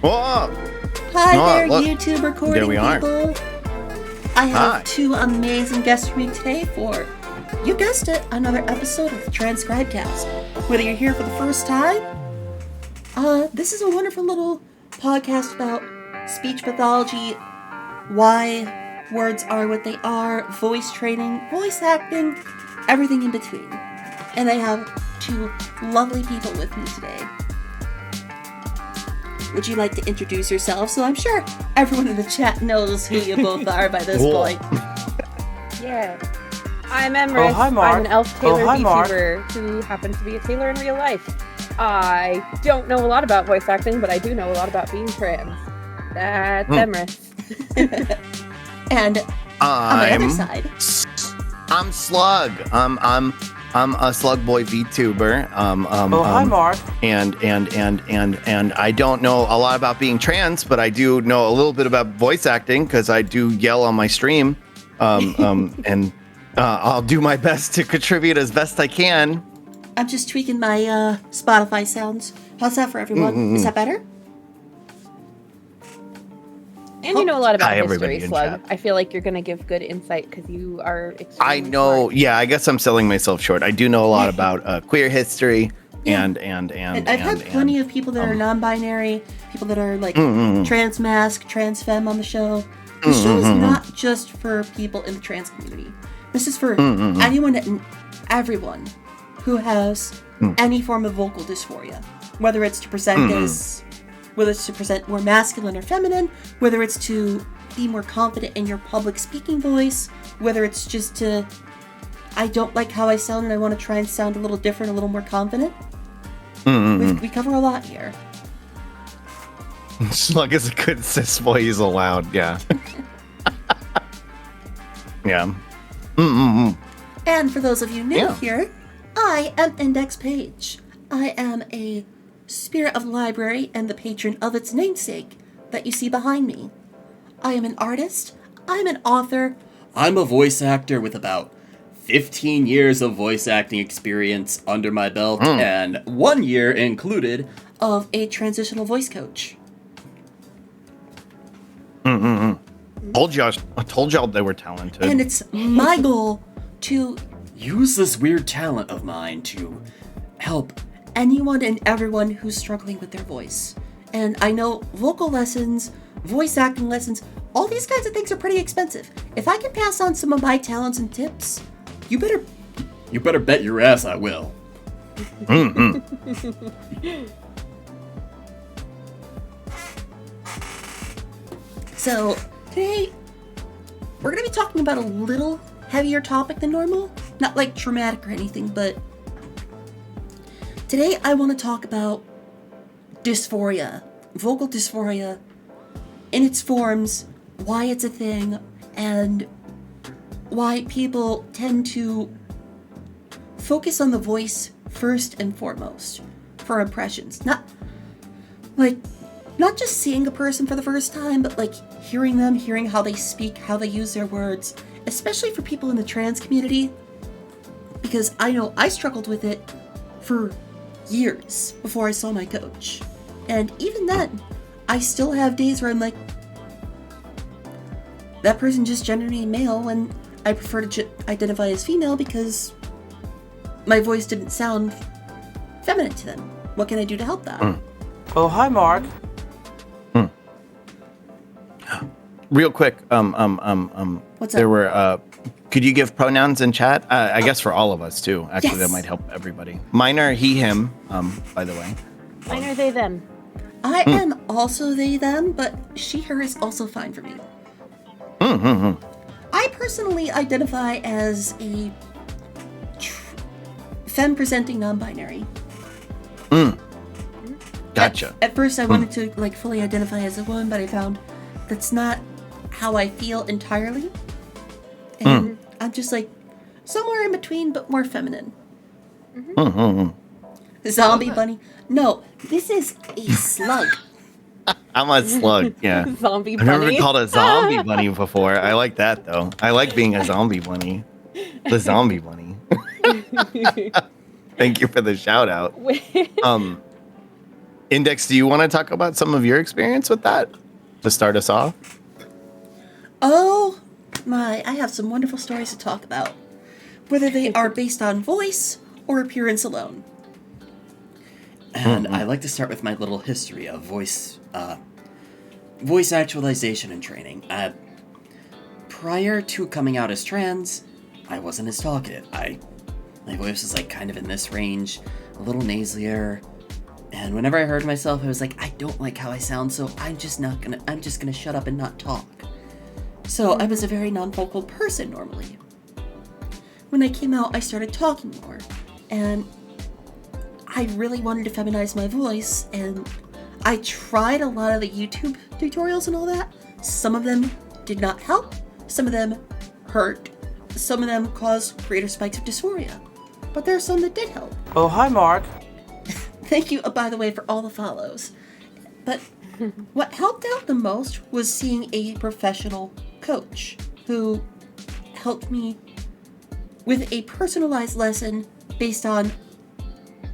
Whoa! Hi there, look. YouTube recording There we are. people. I have Hi. two amazing guests for me today for, you guessed it, another episode of the Transcribecast. Whether you're here for the first time, this is a wonderful little podcast about speech pathology, why words are what they are, voice training, voice acting, everything in between. And I have two lovely people with me today. Would you like to introduce yourself? So I'm sure everyone in the chat knows who you both are by this point. Yeah. I'm Emrys. Oh, hi, Mark. I'm an elf tailor hi, Mark. VTuber who happens to be a tailor in real life. I don't know a lot about voice acting, but I do know a lot about being trans. That's Emrys. And on the other side, I'm Slug. I'm a Slug Boy VTuber. hi, Mark. And I don't know a lot about being trans, but I do know a little bit about voice acting because I do yell on my stream. And I'll do my best to contribute as best I can. I'm just tweaking my Spotify sounds. How's that for everyone? Is that better? And you know a lot about Hi, everybody history, in Slug. chat. I feel like you're going to give good insight because you are extremely I know. smart. Yeah, I guess I'm selling myself short. I do know a lot about queer history Yeah. and I've had plenty of people that are non-binary, people that are like trans masc, trans femme on the show. The show is not just for people in the trans community. This is for anyone and everyone who has any form of vocal dysphoria, whether it's to present as, whether it's to present more masculine or feminine, whether it's to be more confident in your public speaking voice, whether it's just to, I don't like how I sound and I want to try and sound a little different, a little more confident. We cover a lot here. Slug is a good cis boy. He's allowed. Yeah. Yeah. And for those of you new Yeah. here, I am Index Page. I am a spirit of the library and the patron of its namesake that you see behind me. I am an artist. I'm an author. I'm a voice actor with about 15 years of voice acting experience under my belt and 1 year included of a transitional voice coach. I told y'all they were talented. And it's my goal to use this weird talent of mine to help anyone and everyone who's struggling with their voice. And I know vocal lessons, voice acting lessons, all these kinds of things are pretty expensive. If I can pass on some of my talents and tips, you better bet your ass I will. So, today, we're going to be talking about a little heavier topic than normal. Not like traumatic or anything, but today I want to talk about dysphoria, vocal dysphoria, in its forms, why it's a thing, and why people tend to focus on the voice first and foremost for impressions. Not just seeing a person for the first time, but like hearing them, hearing how they speak, how they use their words, especially for people in the trans community, because I know I struggled with it for years before I saw my coach. And even then, I still have days where I'm like, that person just gendered me male when I prefer to identify as female because my voice didn't sound feminine to them. What can I do to help that? Oh, hi, Mark. Real quick, What's there up? were, could you give pronouns in chat? I guess for all of us too. Actually, Yes. that might help everybody. Mine are he, him, by the way. Mine are they, them. I am also they, them, but she, her is also fine for me. I personally identify as a femme-presenting non-binary. Gotcha. At first I wanted to like fully identify as a woman, but I found that's not how I feel entirely. And I'm just like somewhere in between, but more feminine. Zombie bunny. No, this is a slug. I'm a slug, yeah. Zombie I've never bunny. been called a zombie bunny before. I like that, though. I like being a zombie bunny. The zombie bunny. Thank you for the shout out. Index, do you want to talk about some of your experience with that to start us off? Oh my, I have some wonderful stories to talk about, whether they are based on voice or appearance alone. And I like to start with my little history of voice actualization and training. Prior to coming out as trans, I wasn't as talkative. My voice was like kind of in this range, a little nasalier. And whenever I heard myself, I was like, I don't like how I sound, so I'm just gonna shut up and not talk. So I was a very non-vocal person normally. When I came out, I started talking more, and I really wanted to feminize my voice, and I tried a lot of the YouTube tutorials and all that. Some of them did not help, some of them hurt, some of them caused greater spikes of dysphoria, but there are some that did help. Oh, hi, Mark. Thank you, by the way, for all the follows. But what helped out the most was seeing a professional coach who helped me with a personalized lesson based on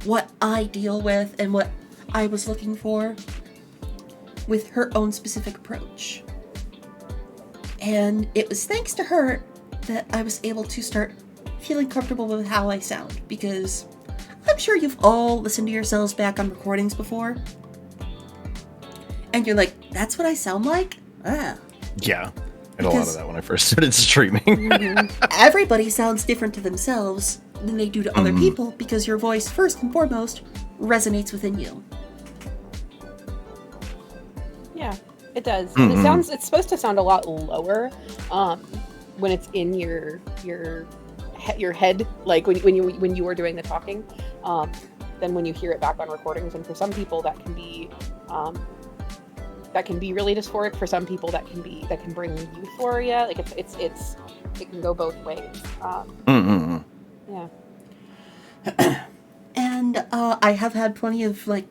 what I deal with and what I was looking for with her own specific approach. And it was thanks to her that I was able to start feeling comfortable with how I sound, because I'm sure you've all listened to yourselves back on recordings before. And you're like, that's what I sound like? Ah. Yeah. I had a lot of that when I first started streaming. Everybody sounds different to themselves than they do to other people, because your voice, first and foremost, resonates within you. Yeah, it does. It's supposed to sound a lot lower when it's in your head, like when you are doing the talking, than when you hear it back on recordings. And for some people that can be really dysphoric. For some people that can bring euphoria. Like it can go both ways. Yeah. And I have had plenty of like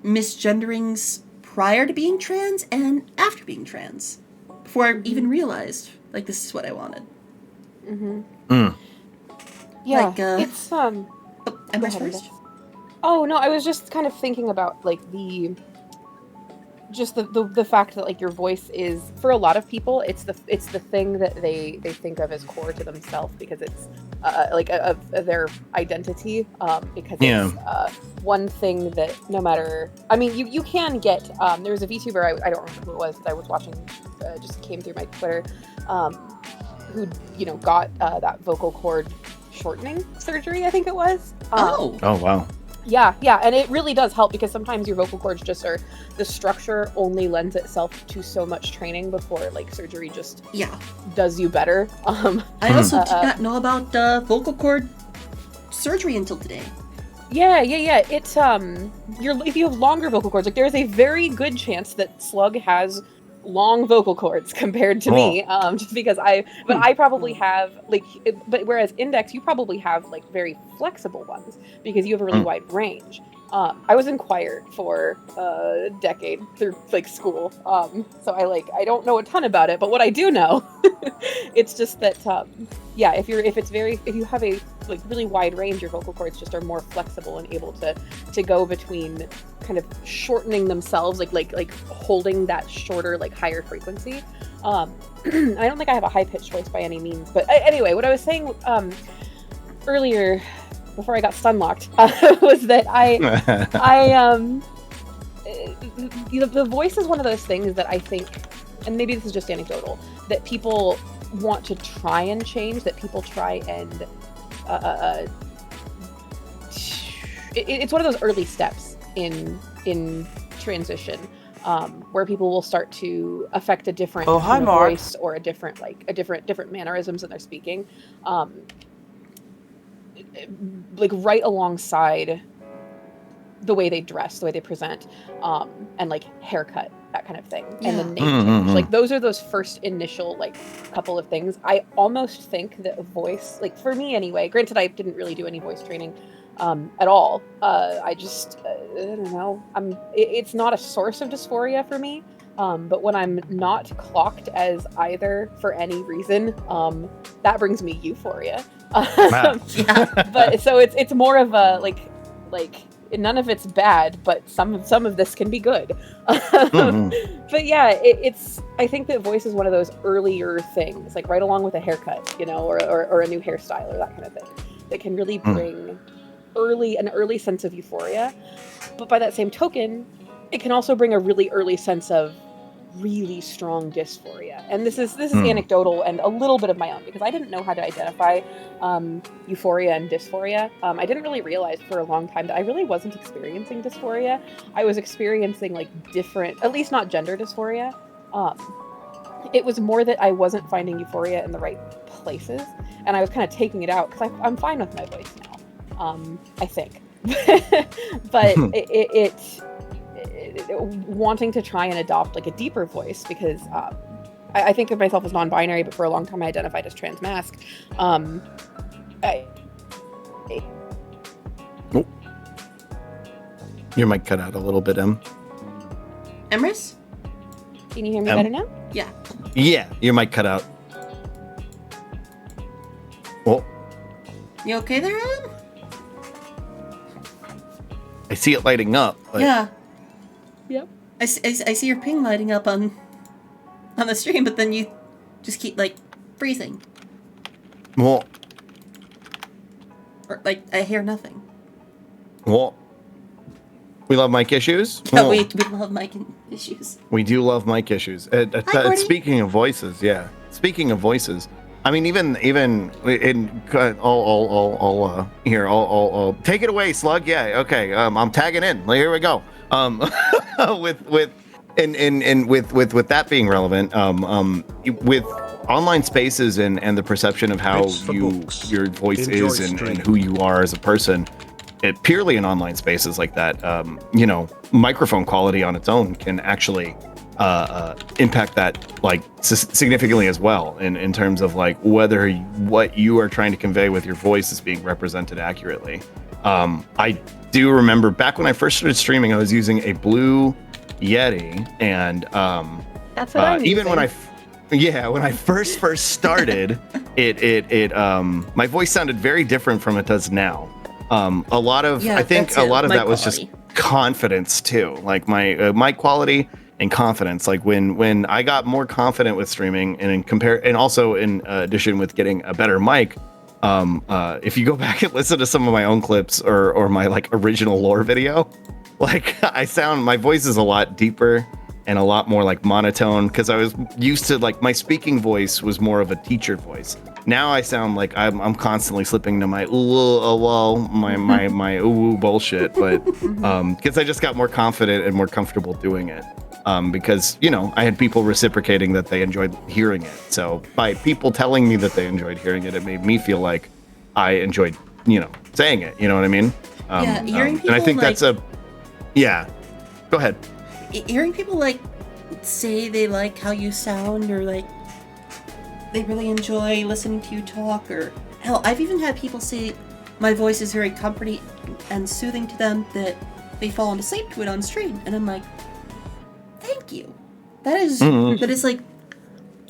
misgenderings prior to being trans and after being trans, before I even realized like this is what I wanted. Yeah, like, it's Emrys first? Oh no, I was just kind of thinking about like the fact that like your voice is, for a lot of people, it's the thing that they think of as core to themselves, because it's like their identity, because it's one thing that no matter, I mean, you can get, there was a VTuber, I don't remember who it was, that I was watching, just came through my Twitter, who got that vocal cord shortening surgery, I think it was. Oh wow. Yeah, and it really does help, because sometimes your vocal cords just are, the structure only lends itself to so much training before like surgery just does you better. I also did not know about vocal cord surgery until today. Yeah. It's if you have longer vocal cords, like there's a very good chance that Slug has long vocal cords compared to me, just because I probably have but whereas Index, you probably have like very flexible ones because you have a really wide range. I was in choir for a decade through like school, so I don't know a ton about it, but what I do know, it's just that if you have a like really wide range, your vocal cords just are more flexible and able to go between kind of shortening themselves, like holding that shorter, like higher frequency. I don't think I have a high pitched voice by any means, but anyway, what I was saying earlier, before I got stunlocked, was that the voice is one of those things that I think, and maybe this is just anecdotal, that people want to try and change, that people try and it's one of those early steps in transition, where people will start to affect a different voice, or a different mannerisms in their speaking, like right alongside the way they dress, the way they present, and like haircut, that kind of thing, and the name change. Like those are those first initial like couple of things. I almost think that a voice, like for me anyway, granted I didn't really do any voice training at all. I just I don't know. It's not a source of dysphoria for me. But when I'm not clocked as either for any reason, that brings me euphoria. But so it's more of a like none of it's bad, but some of this can be good. But yeah, I think that voice is one of those earlier things, like right along with a haircut, or a new hairstyle or that kind of thing, that can really bring an early sense of euphoria. But by that same token, it can also bring a really early sense of really strong dysphoria. And this is anecdotal and a little bit of my own, because I didn't know how to identify euphoria and dysphoria. I didn't really realize for a long time that I really wasn't experiencing dysphoria. I was experiencing like different, at least not gender dysphoria. It was more that I wasn't finding euphoria in the right places, and I was kind of taking it out because I'm fine with my voice now, I think. But wanting to try and adopt like a deeper voice, because I think of myself as non-binary, but for a long time I identified as transmasc. Your mic cut out a little bit, Emrys? Can you hear me better now? Yeah. Yeah, your mic cut out. Oh, You okay there, Em? I see it lighting up. But Yeah. Yep. I see your ping lighting up on the stream, but then you just keep like freezing. Well, Or like I hear nothing. we love mic issues. Yeah, Well, we love mic issues. we do love mic issues. Gordy. Speaking of voices, yeah. Speaking of voices, I mean, even in I'll take it away, Slug. Yeah, okay. I'm tagging in. Here we go. With that being relevant, with online spaces and the perception of how your voice is and who you are as a person, purely in online spaces like that, microphone quality on its own can actually impact that like significantly as well in terms of like whether what you are trying to convey with your voice is being represented accurately. I do remember back when I first started streaming, I was using a Blue Yeti, and That's what I'm even using. when I first started, it my voice sounded very different from it does now. I think a lot of that was just confidence too, like my mic quality and confidence. Like when I got more confident with streaming, and also in addition with getting a better mic. If you go back and listen to some of my own clips or my like original lore video, like my voice is a lot deeper and a lot more like monotone, because I was used to like my speaking voice was more of a teacher voice. Now I sound like I'm constantly slipping to my my ooh bullshit, but because I just got more confident and more comfortable doing it. Because I had people reciprocating that they enjoyed hearing it. So by people telling me that they enjoyed hearing it, it made me feel like I enjoyed, saying it. You know what I mean? Hearing people, and I think that's Go ahead. Hearing people like say they like how you sound, or like they really enjoy listening to you talk, or hell, I've even had people say my voice is very comforting and soothing to them that they fall into sleep to it on stream, and I'm like, thank you. That is like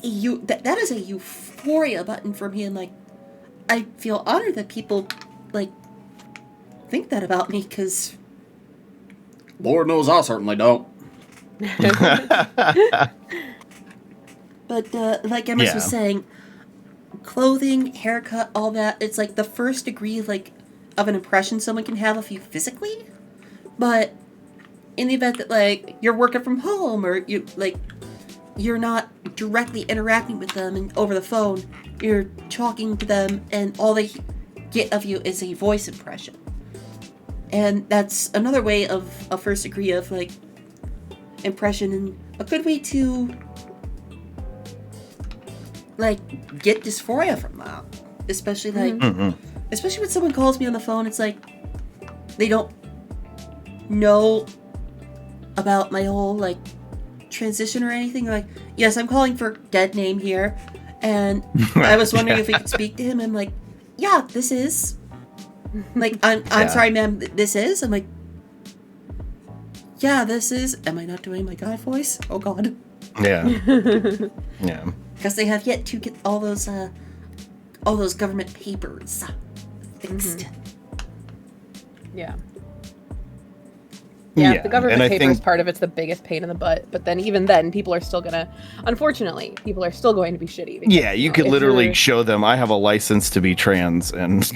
that is a euphoria button for me, and like I feel honored that people like think that about me, because Lord knows I certainly don't. But like Emrys was saying, clothing, haircut, all that, it's like the first degree of an impression someone can have of you physically. But in the event that like you're working from home, or you're not directly interacting with them and over the phone, you're talking to them and all they get of you is a voice impression. And that's another way of a first degree of like impression, and a good way to like get dysphoria from that. Especially especially when someone calls me on the phone, it's like they don't know about my whole like transition or anything. Like, yes, I'm calling for dead name here, and I was wondering if we could speak to him. I'm like, yeah, this is like I'm sorry, ma'am, this is. I'm like, yeah, this is. Am I not doing my guy voice? Oh God. Yeah. Yeah. Because they have yet to get all those government papers fixed. Yeah. Yeah, the government and I papers think part of it's the biggest pain in the butt. But then even then, people are still gonna, unfortunately, people are still going to be shitty. Because, you could if literally you're- show them I have a license to be trans, and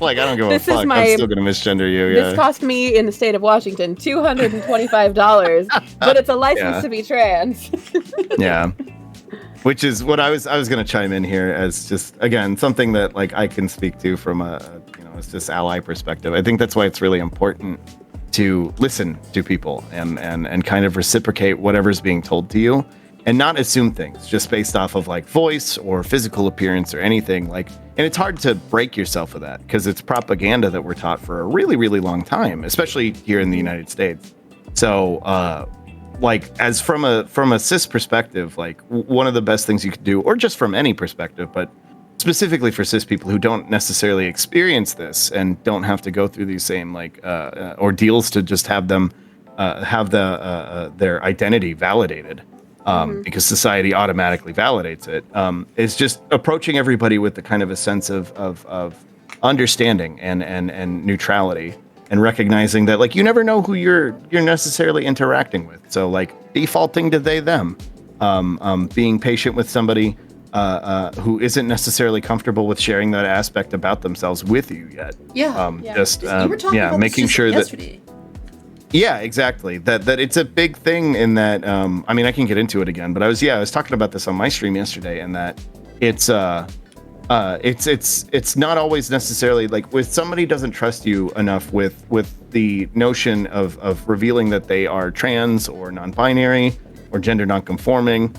like I don't give a This is fuck. my- I'm still gonna misgender you. This cost me in the state of Washington $225, but it's a license Yeah. to be trans. Yeah. Which is what I was going to chime in here as just, again, something that like I can speak to from it's just ally perspective. I think that's why it's really important to listen to people and kind of reciprocate whatever's being told to you and not assume things just based off of like voice or physical appearance or anything like, and it's hard to break yourself of that because it's propaganda that we're taught for a really, really long time, especially here in the United States. So, like as from a cis perspective, like one of the best things you could do, or just from any perspective, but specifically for cis people who don't necessarily experience this and don't have to go through these same like ordeals to just have them have their identity validated because society automatically validates it, is just approaching everybody with the kind of a sense of understanding and neutrality. And recognizing that, like, you never know who you're necessarily interacting with. So, like, defaulting to they, them, being patient with somebody who isn't necessarily comfortable with sharing that aspect about themselves with you yet. Yeah. Just You were talking about making this sure that. yesterday. Yeah, exactly. That it's a big thing in that. I mean, I can get into it again, but I was talking about this on my stream yesterday, and that it's not always necessarily like if somebody doesn't trust you enough with the notion of revealing that they are trans or non-binary or gender non-conforming,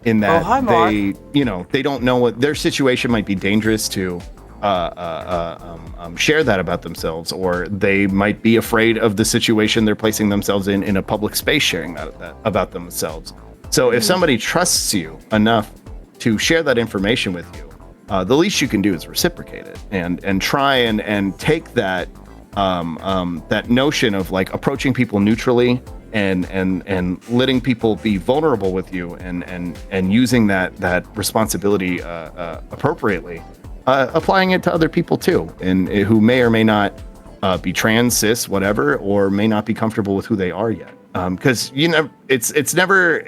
in that hi, Mark. they don't know what their situation might be dangerous to share that about themselves, or they might be afraid of the situation they're placing themselves in a public space sharing that about themselves. So if somebody trusts you enough to share that information with you, the least you can do is reciprocate it and try and take that that notion of like approaching people neutrally and letting people be vulnerable with you and using that responsibility appropriately, applying it to other people too, and who may or may not be trans, cis, whatever, or may not be comfortable with who they are yet. Because it's never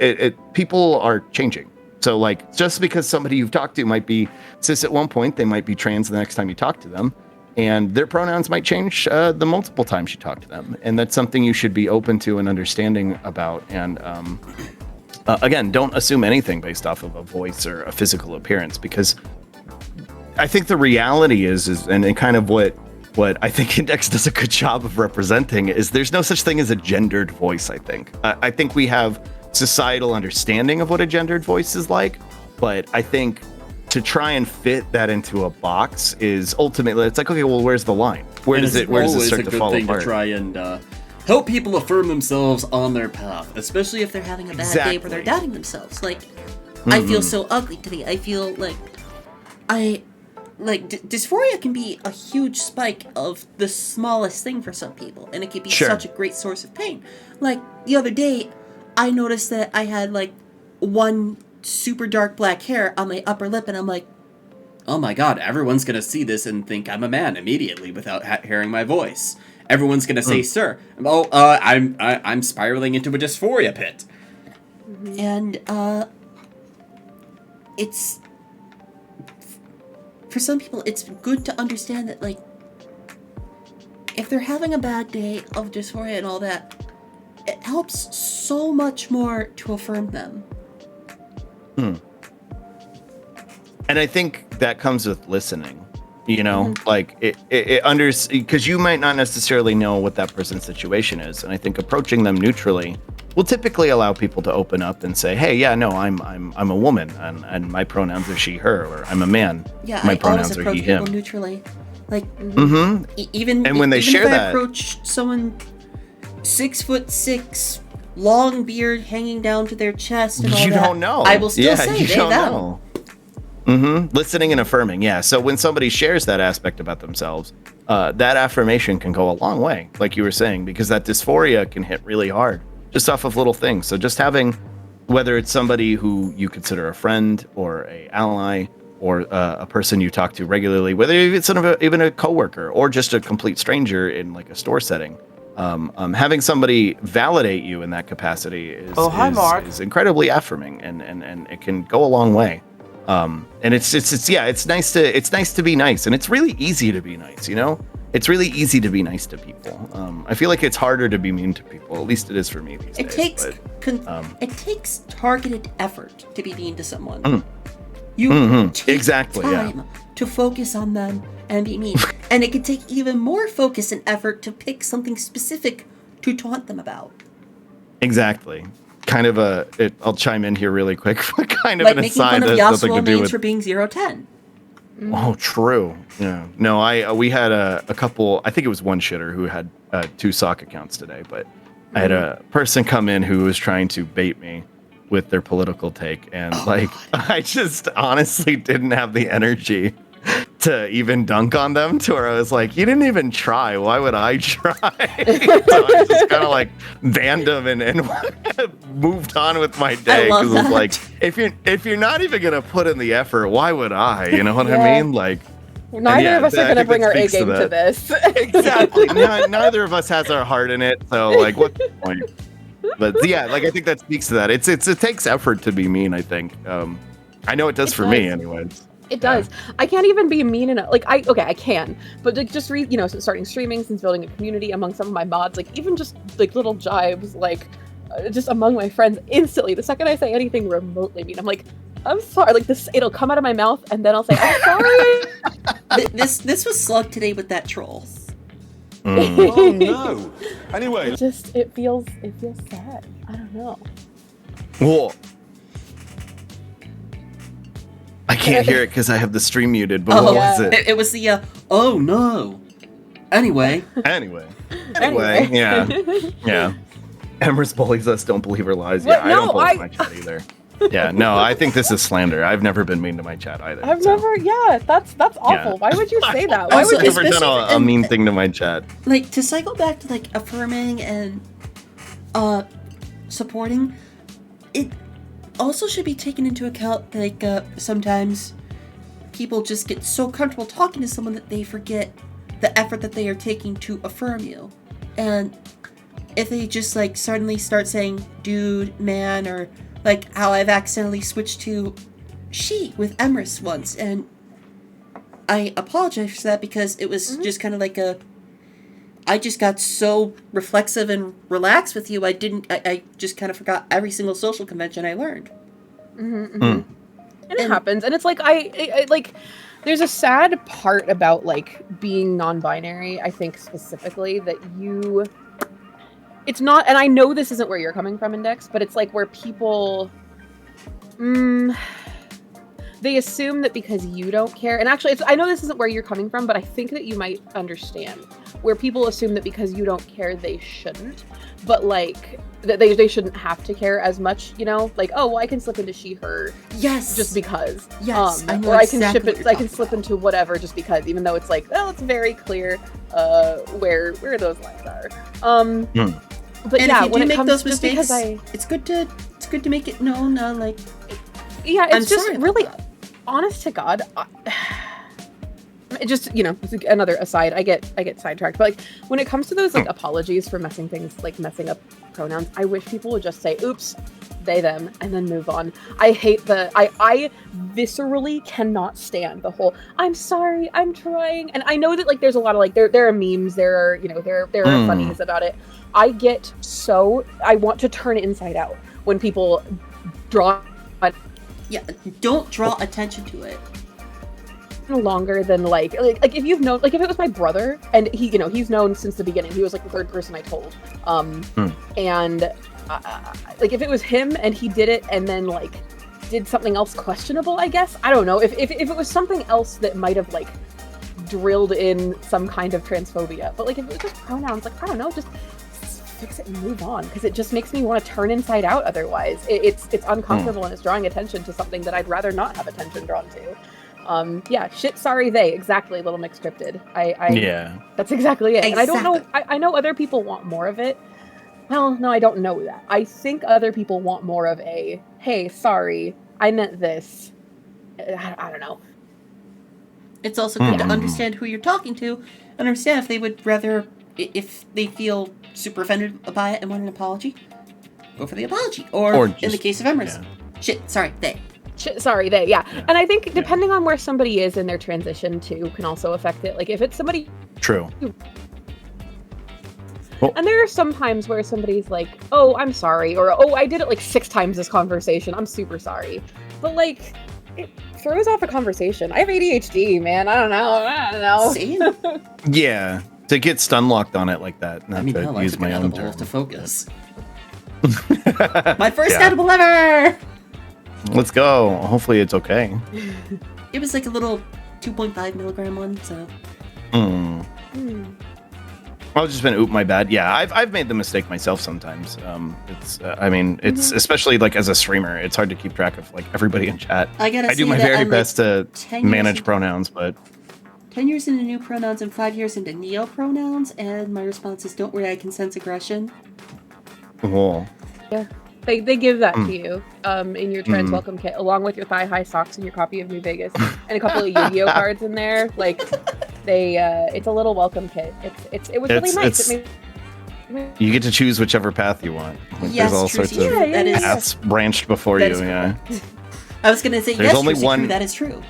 people are changing. So like just because somebody you've talked to might be cis at one point, they might be trans the next time you talk to them, and their pronouns might change the multiple times you talk to them, and that's something you should be open to and understanding about. And again, don't assume anything based off of a voice or a physical appearance, because I think the reality is and kind of what I think Index does a good job of representing is there's no such thing as a gendered voice. I think we have societal understanding of what a gendered voice is like, but I think to try and fit that into a box is ultimately, it's like, okay, well, where's the line? Where does it start to fall apart? To try and help people affirm themselves on their path, Especially if they're having a bad day where they're doubting themselves. Like, I feel so ugly today. I feel like dysphoria can be a huge spike of the smallest thing for some people, and it can be such a great source of pain. Like, the other day, I noticed that I had, like, one super dark black hair on my upper lip, and I'm like, oh my god, everyone's gonna see this and think I'm a man immediately without hearing my voice. Everyone's gonna say, sir. Oh, I'm spiraling into a dysphoria pit. and, it's, for some people, it's good to understand that, like, if they're having a bad day of dysphoria and all that, it helps so much more to affirm them. And I think that comes with listening, like because you might not necessarily know what that person's situation is. And I think approaching them neutrally will typically allow people to open up and say, hey, yeah, no, I'm a woman and my pronouns are she, her, or I'm a man. Yeah, my I pronouns always are approach he, people him. neutrally. Like, And when they even share if I that- approach someone 6'6", long beard hanging down to their chest and all You that, don't know. I will still Yeah, say you they, don't them. know. Listening and affirming. Yeah. So when somebody shares that aspect about themselves, that affirmation can go a long way, like you were saying, because that dysphoria can hit really hard just off of little things. So just having, whether it's somebody who you consider a friend or a ally or a person you talk to regularly, whether it's even a coworker or just a complete stranger in like a store setting, having somebody validate you in that capacity Hi, Mark. is incredibly affirming, and it can go a long way. And it's nice to be nice, and it's really easy to be nice. It's really easy to be nice to people. I feel like it's harder to be mean to people. At least it is for me these days. It takes targeted effort to be mean to someone. You take time to focus on them and be mean. And it can take even more focus and effort to pick something specific to taunt them about. Exactly. Kind of I'll chime in here really quick. Kind of like an aside that has nothing to do with for being 010. Oh, true. Yeah. No, we had a couple. I think it was one shitter who had 2 sock accounts today, but I had a person come in who was trying to bait me with their political take, and I just honestly didn't have the energy to even dunk on them, to where I was like, you didn't even try. Why would I try? So I just kind of banned them and moved on with my day. Because it was like, if you're not even gonna put in the effort, why would I? You know what I mean? Neither of us are gonna bring our A game to this. Exactly. Neither of us has our heart in it. So what's the point? But yeah, I think that speaks to that. It takes effort to be mean. I think. I know it does for me, anyways. It does. I can't even be mean enough. I can, but just since starting streaming, since building a community among some of my mods, even just little jibes, just among my friends, instantly, the second I say anything remotely mean, I'm like, I'm sorry. It'll come out of my mouth, and then I'll say, I'm sorry. This was Slug today with that troll. Oh no. Anyway, it feels sad. I don't know. Well, I can't hear it because I have the stream muted, but what was it? It was the, oh no. Anyway, yeah. Yeah. Emrys bullies us, don't believe her lies. What? Yeah, I don't bully my chat either. Yeah, no, I think this is slander. I've never been mean to my chat either. That's awful. Yeah. Why would you say that? Why I've would you never done a mean thing to my chat. To cycle back to affirming and supporting, it also should be taken into account sometimes people just get so comfortable talking to someone that they forget the effort that they are taking to affirm you. And if they just suddenly start saying dude, man, or how I've accidentally switched to she with Emrys once, and I apologize for that because it was just kind of I just got so reflexive and relaxed with you. I just kind of forgot every single social convention I learned. And it happens, and it's I there's a sad part about being non-binary. I think specifically that it's not, and I know this isn't where you're coming from, Index, but it's where people, they assume that because you don't care, and actually, I know this isn't where you're coming from, but I think that you might understand, where people assume that because you don't care, they shouldn't, but that they shouldn't have to care as much, oh, well, I can slip into she, her, yes, just because, yes, I know or exactly I can slip into whatever just because, even though it's it's very clear, where those lines are, But and yeah, if you when do it make comes those just mistakes, because it's good to make it known. Yeah, it's I'm just sorry really, about that. honest to God, it just it's another aside. I get sidetracked, but when it comes to those apologies for messing messing up pronouns, I wish people would just say "oops," they them, and then move on. I hate I viscerally cannot stand the whole "I'm sorry, I'm trying," and I know that there's a lot of there are memes, there are there are funnies about it. I want to turn inside out when people draw. Yeah, don't draw attention to it. Longer than if you've known, if it was my brother and he's known since the beginning, he was the third person I told, and if it was him and he did it and then did something else questionable, I guess, I don't know, if it was something else that might have drilled in some kind of transphobia, but if it was just pronouns, I don't know, just fix it and move on, because it just makes me want to turn inside out otherwise. It's uncomfortable and it's drawing attention to something that I'd rather not have attention drawn to. Yeah, shit, sorry, they, exactly, Little Mix Scripted. Yeah. That's exactly it. Exactly. And I don't know, I know other people want more of it. Well, no, I don't know that. I think other people want more of a, hey, sorry, I meant this. I don't know. It's also good to understand who you're talking to, and understand if they would rather if they feel super offended by it and want an apology, go for the apology. Or in the case of Emrys, they. Yeah. And I think depending on where somebody is in their transition too can also affect it. Like if it's somebody. True. And there are some times where somebody's like, oh, I'm sorry, or oh, I did it like 6 times this conversation, I'm super sorry. But like, it throws off a conversation. I have ADHD, man. I don't know. Same. Yeah, to get stun locked on it like that. Not to use my own term. To focus. My first edible ever! Let's go. Hopefully it's okay. It was like a little 2.5 milligram one, so. I've just been oop my bad. Yeah, I've made the mistake myself sometimes. It's especially like as a streamer, it's hard to keep track of like everybody in chat. I do my very best to manage pronouns, but 10 years into new pronouns and 5 years into neo pronouns, and my response is, don't worry, I can sense aggression. Whoa. Yeah. They give that to you in your trans welcome kit, along with your thigh-high socks and your copy of New Vegas, and a couple of Yu-Gi-Oh cards in there. Like, it's a little welcome kit. It was really nice. You get to choose whichever path you want. Like, yes, there's all sorts of paths branched before you. Yeah. I was gonna say there's only one. True, that is true.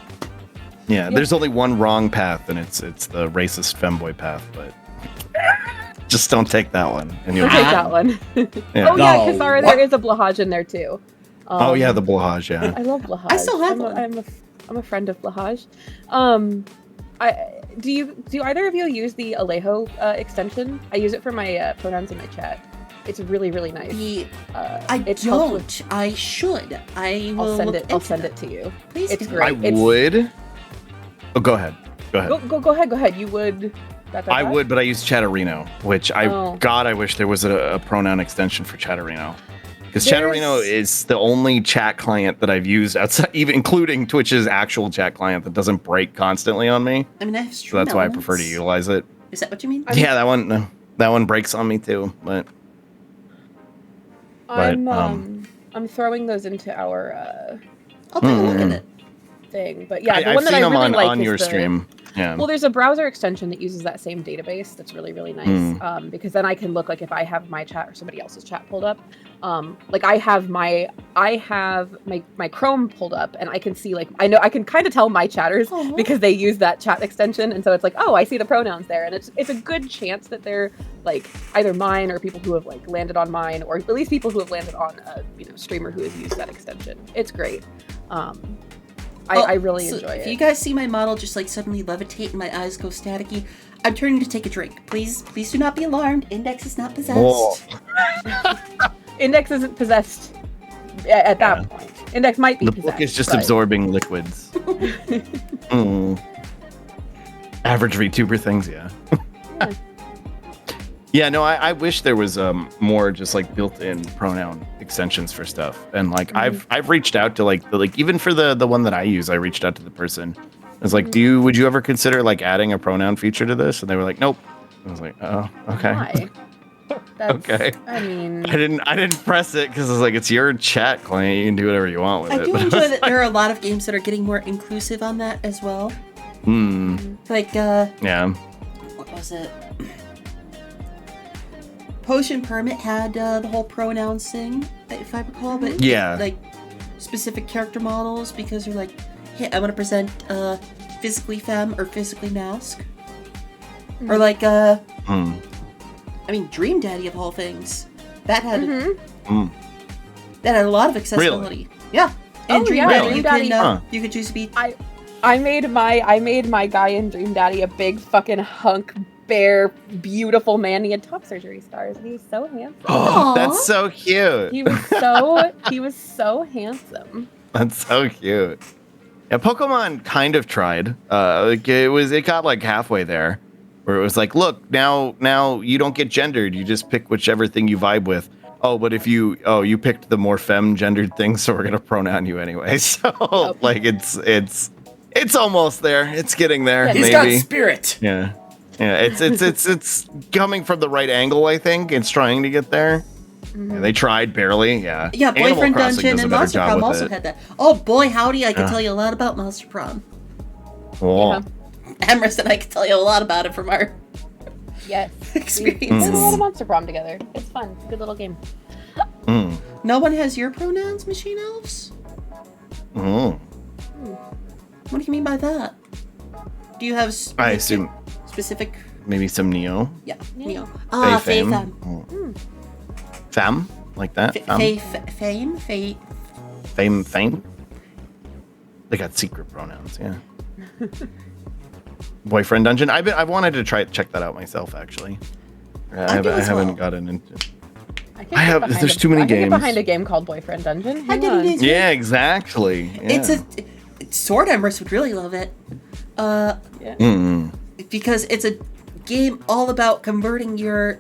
Yeah, there's only one wrong path, and it's the racist femboy path, but. Just don't take that one. And you'll take that one. Yeah. Oh yeah, Kasara, there is a Blahaj in there too. The Blahaj, yeah. I love Blahaj. I still have one. I'm a friend of Blahaj. Do either of you use the Alejo extension? I use it for my pronouns in my chat. It's really, really nice. I don't. I should. I'll send it to you. Please. It's great. Would. Oh, go ahead. Go ahead. You would. I would, but I use Chatterino, which I wish there was a pronoun extension for Chatterino. Because Chatterino is the only chat client that I've used outside, even including Twitch's actual chat client that doesn't break constantly on me. I mean, I have so that's why I prefer to utilize it. Is that what you mean? Yeah, that one breaks on me too, but I'm throwing those into our I'll take a look at it. Thing. But yeah, the I've one that seen I really them like on is your the, stream. Yeah. Well, there's a browser extension that uses that same database. That's really, really nice. Because then I can look like if I have my chat or somebody else's chat pulled up. Like I have my Chrome pulled up, and I can see like I can kind of tell my chatters because they use that chat extension, and so it's like, oh, I see the pronouns there, and it's a good chance that they're like either mine or people who have like landed on mine, or at least people who have landed on a streamer who has used that extension. It's great. I really enjoy it. If you guys see my model just like suddenly levitate and my eyes go staticky, I'm turning to take a drink. Please do not be alarmed. Index is not possessed. Index isn't possessed at that point. Index might be possessed. The book is just absorbing liquids. Average VTuber things, yeah. Yeah, no, I wish there was more just like built-in pronoun extensions for stuff. And like I've reached out to like even for the one that I use, I reached out to the person. I was like, would you ever consider like adding a pronoun feature to this? And they were like, nope. I was like, oh, okay. Why? Okay. I mean, I didn't press it because it's like it's your chat client. You can do whatever you want with it. I do enjoy that there are a lot of games that are getting more inclusive on that as well. Like yeah. What was it? Potion Permit had the whole pronouns thing, if I recall, but like specific character models because they're like, hey, I want to present physically femme or physically mask, or like I mean, Dream Daddy of all things, that had that had a lot of accessibility. Really? Yeah, and Dream Daddy, you could choose to be. I made my guy in Dream Daddy a big fucking hunk. Bear, beautiful man. He had top surgery scars, and he's so handsome. Oh, that's so cute. He was so handsome. That's so cute. Yeah, Pokemon kind of tried. It got like halfway there, where it was like, look, now you don't get gendered. You just pick whichever thing you vibe with. Oh, but if you picked the more femme gendered thing, so we're gonna pronoun you anyway. So like it's almost there. It's getting there. Yeah, maybe. He's got spirit. Yeah. Yeah, it's coming from the right angle, I think. It's trying to get there. Yeah, they tried barely, yeah. Yeah, Boyfriend Dungeon and Monster Prom also had that. Oh boy, howdy, I can tell you a lot about Monster Prom. Oh. Yeah. Emrys and I can tell you a lot about it from our Yes. experiences. We played a lot of Monster Prom together. It's fun. It's a good little game. No one has your pronouns, Machine Elves? What do you mean by that? Do you have I assume specific? maybe some Neo. Yeah, Neo. Faye Faye Fame. Femme. Femme? Like that? Faye Fame? Faye. Fame? They got secret pronouns, yeah. Boyfriend Dungeon. I've wanted to check that out myself, actually. I haven't gotten into. There's too many I can games. get behind a game called Boyfriend Dungeon. I Hang did on. it. Yeah, exactly. Yeah. Sword Emrys would really love it. Because it's a game all about converting your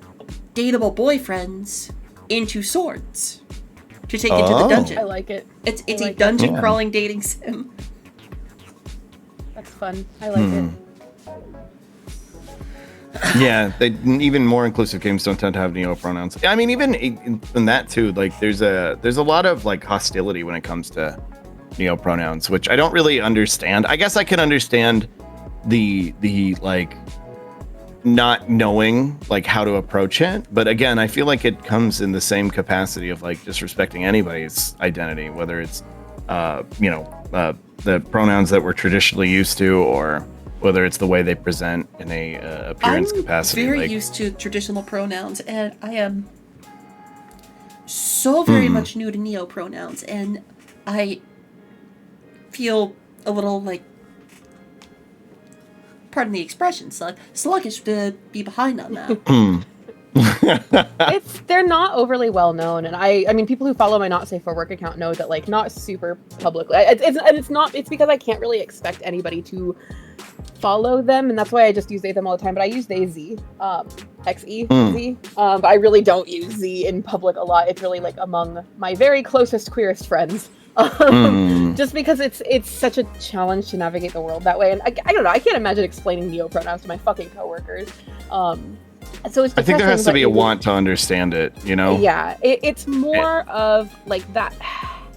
dateable boyfriends into swords to take into the dungeon. I like it. It's a like dungeon crawling dating sim. That's fun. I like it. Yeah, even more inclusive games don't tend to have Neo pronouns. I mean, even in that too, like there's a lot of like hostility when it comes to Neo pronouns, which I don't really understand. I guess I can understand the like not knowing like how to approach it, but again, I feel like it comes in the same capacity of like disrespecting anybody's identity, whether it's the pronouns that we're traditionally used to, or whether it's the way they present in a appearance capacity. I'm very used to traditional pronouns, and I am so very much new to Neo pronouns, and I feel a little like, pardon the expression, sluggish to be behind on that. They're not overly well known, and I mean, people who follow my Not Safe for Work account know that, like, not super publicly. It's because I can't really expect anybody to follow them, and that's why I just use they them all the time. But I use they z, xe z. But I really don't use z in public a lot. It's really like among my very closest queerest friends. Just because it's such a challenge to navigate the world that way, and I don't know. I can't imagine explaining neo pronouns to my fucking coworkers. So it's. I think there has to be a want to understand it, you know. Yeah, it's more of like that.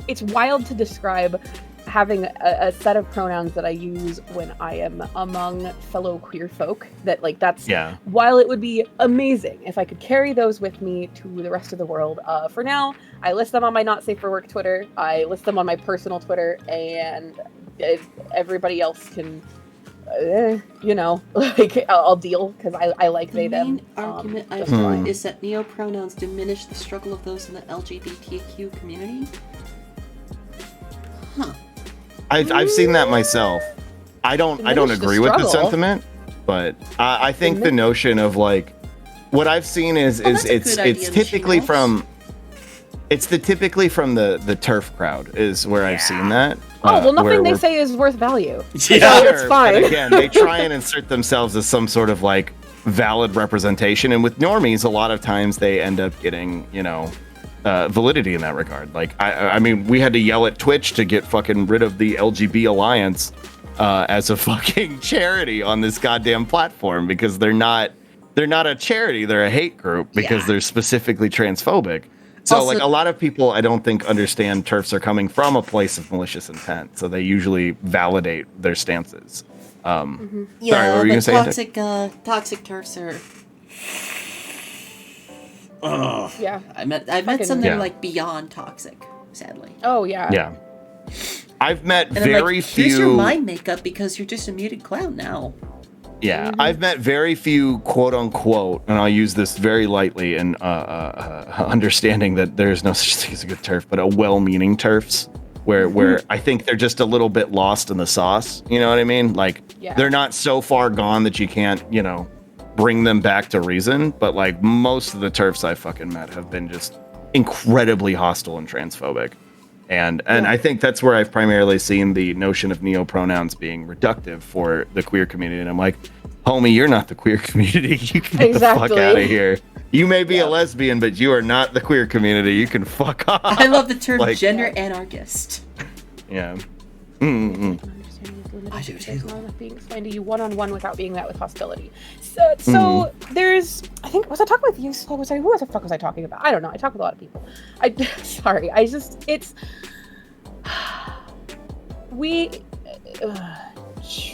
It's wild to describe having a set of pronouns that I use when I am among fellow queer folk. That like that's. Yeah. While it would be amazing if I could carry those with me to the rest of the world, for now I list them on my Not Safe for Work Twitter. I list them on my personal Twitter, and everybody else can. Like I'll deal because I like they them. The main argument I've heard is that neo pronouns diminish the struggle of those in the LGBTQ community. Huh. I've seen that myself. I don't agree with the sentiment, but I think the notion of like what I've seen is it's typically from the TERF crowd is where I've seen that. Nothing they say is worth value. Yeah, it's fine. But again, they try and insert themselves as some sort of like valid representation, and with normies, a lot of times they end up getting validity in that regard. Like I mean, we had to yell at Twitch to get fucking rid of the LGB Alliance as a fucking charity on this goddamn platform because they're not a charity, they're a hate group because they're specifically transphobic. So, also, like, a lot of people, I don't think, understand TERFs are coming from a place of malicious intent. So they usually validate their stances. Yeah, sorry, what were you going to say? Toxic TERFs are... Yeah. I met some that are, like, beyond toxic, sadly. Oh, yeah. Yeah. I've met and very few... Here's your mind makeup because you're just a muted clown now. Yeah, I've met very few quote unquote, and I'll use this very lightly and understanding that there's no such thing as a good TERF, but a well-meaning TERFs where I think they're just a little bit lost in the sauce. You know what I mean? Like they're not so far gone that you can't, bring them back to reason. But like most of the TERFs I fucking met have been just incredibly hostile and transphobic. And I think that's where I've primarily seen the notion of neo-pronouns being reductive for the queer community. And I'm like, homie, you're not the queer community. You can get the fuck out of here. You may be a lesbian, but you are not the queer community. You can fuck off. I love the term gender anarchist. Yeah. I do too. Being explained to you one-on-one without being met with hostility. So there's, I think, was I talking with you? Who the fuck was I talking about? I don't know. I talk with a lot of people.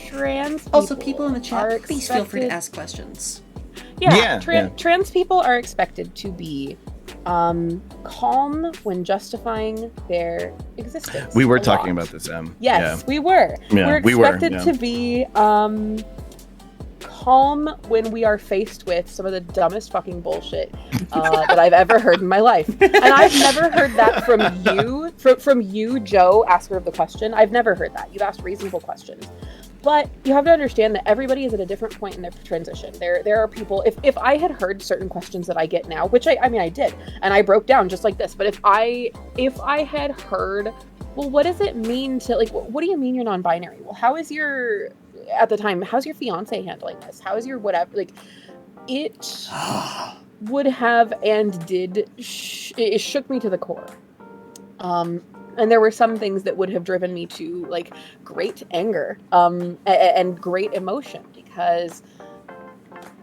Trans. Also, people in the chat, please feel free to ask questions. Trans people are expected to be calm when justifying their existence. We were talking about this, Em. Yes, we were. Yeah, we're expected to be calm when we are faced with some of the dumbest fucking bullshit that I've ever heard in my life. And I've never heard that from you, Joe, asker of the question. I've never heard that. You've asked reasonable questions. But you have to understand that everybody is at a different point in their transition. There are people, if I had heard certain questions that I get now, which I mean I did, and I broke down just like this, but if I had heard, well, what does it mean to, like, what do you mean you're non-binary? Well, how's your fiance handling this? How is your whatever, like, it would have and did, it shook me to the core. And there were some things that would have driven me to, like, great anger and great emotion, because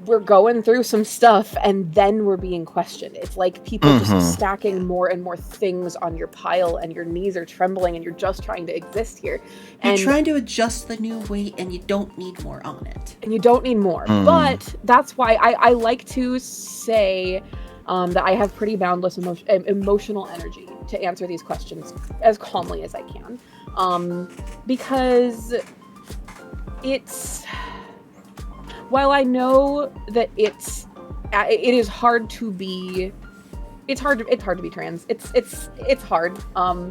we're going through some stuff and then we're being questioned. It's like people just stacking more and more things on your pile, and your knees are trembling and you're just trying to exist here. You're trying to adjust the new weight and you don't need more on it. And you don't need more. But that's why I like to say that I have pretty boundless emotional energy to answer these questions as calmly as I can. Because it's, while I know that it is hard to be, it's hard to be trans. It's hard.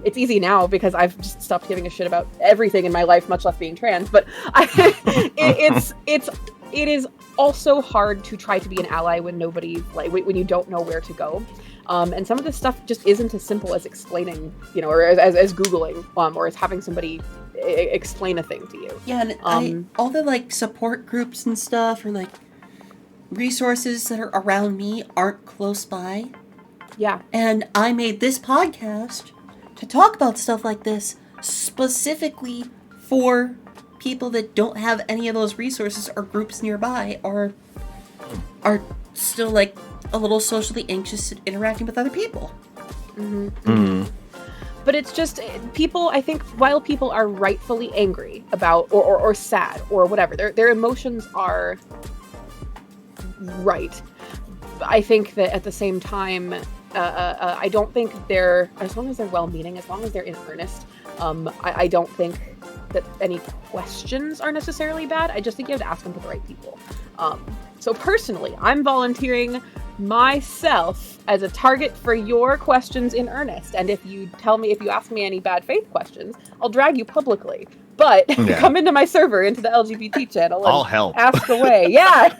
It's easy now because I've just stopped giving a shit about everything in my life, much less being trans. But it is also hard to try to be an ally when nobody, like, when you don't know where to go. And some of this stuff just isn't as simple as explaining, or as Googling, or as having somebody explain a thing to you. Yeah, and all the, like, support groups and stuff, or, like, resources that are around me aren't close by. Yeah. And I made this podcast to talk about stuff like this specifically for people that don't have any of those resources or groups nearby, or are still, like, a little socially anxious at interacting with other people. But it's just, people, I think, while people are rightfully angry about, or sad, or whatever, their emotions are right. I think that at the same time, I don't think they're, as long as they're well-meaning, as long as they're in earnest, I don't think that any questions are necessarily bad. I just think you have to ask them to the right people. So personally, I'm volunteering myself as a target for your questions in earnest. And if you ask me any bad faith questions, I'll drag you publicly. But come into my server, into the LGBT channel, and I'll help. Ask away. Yeah,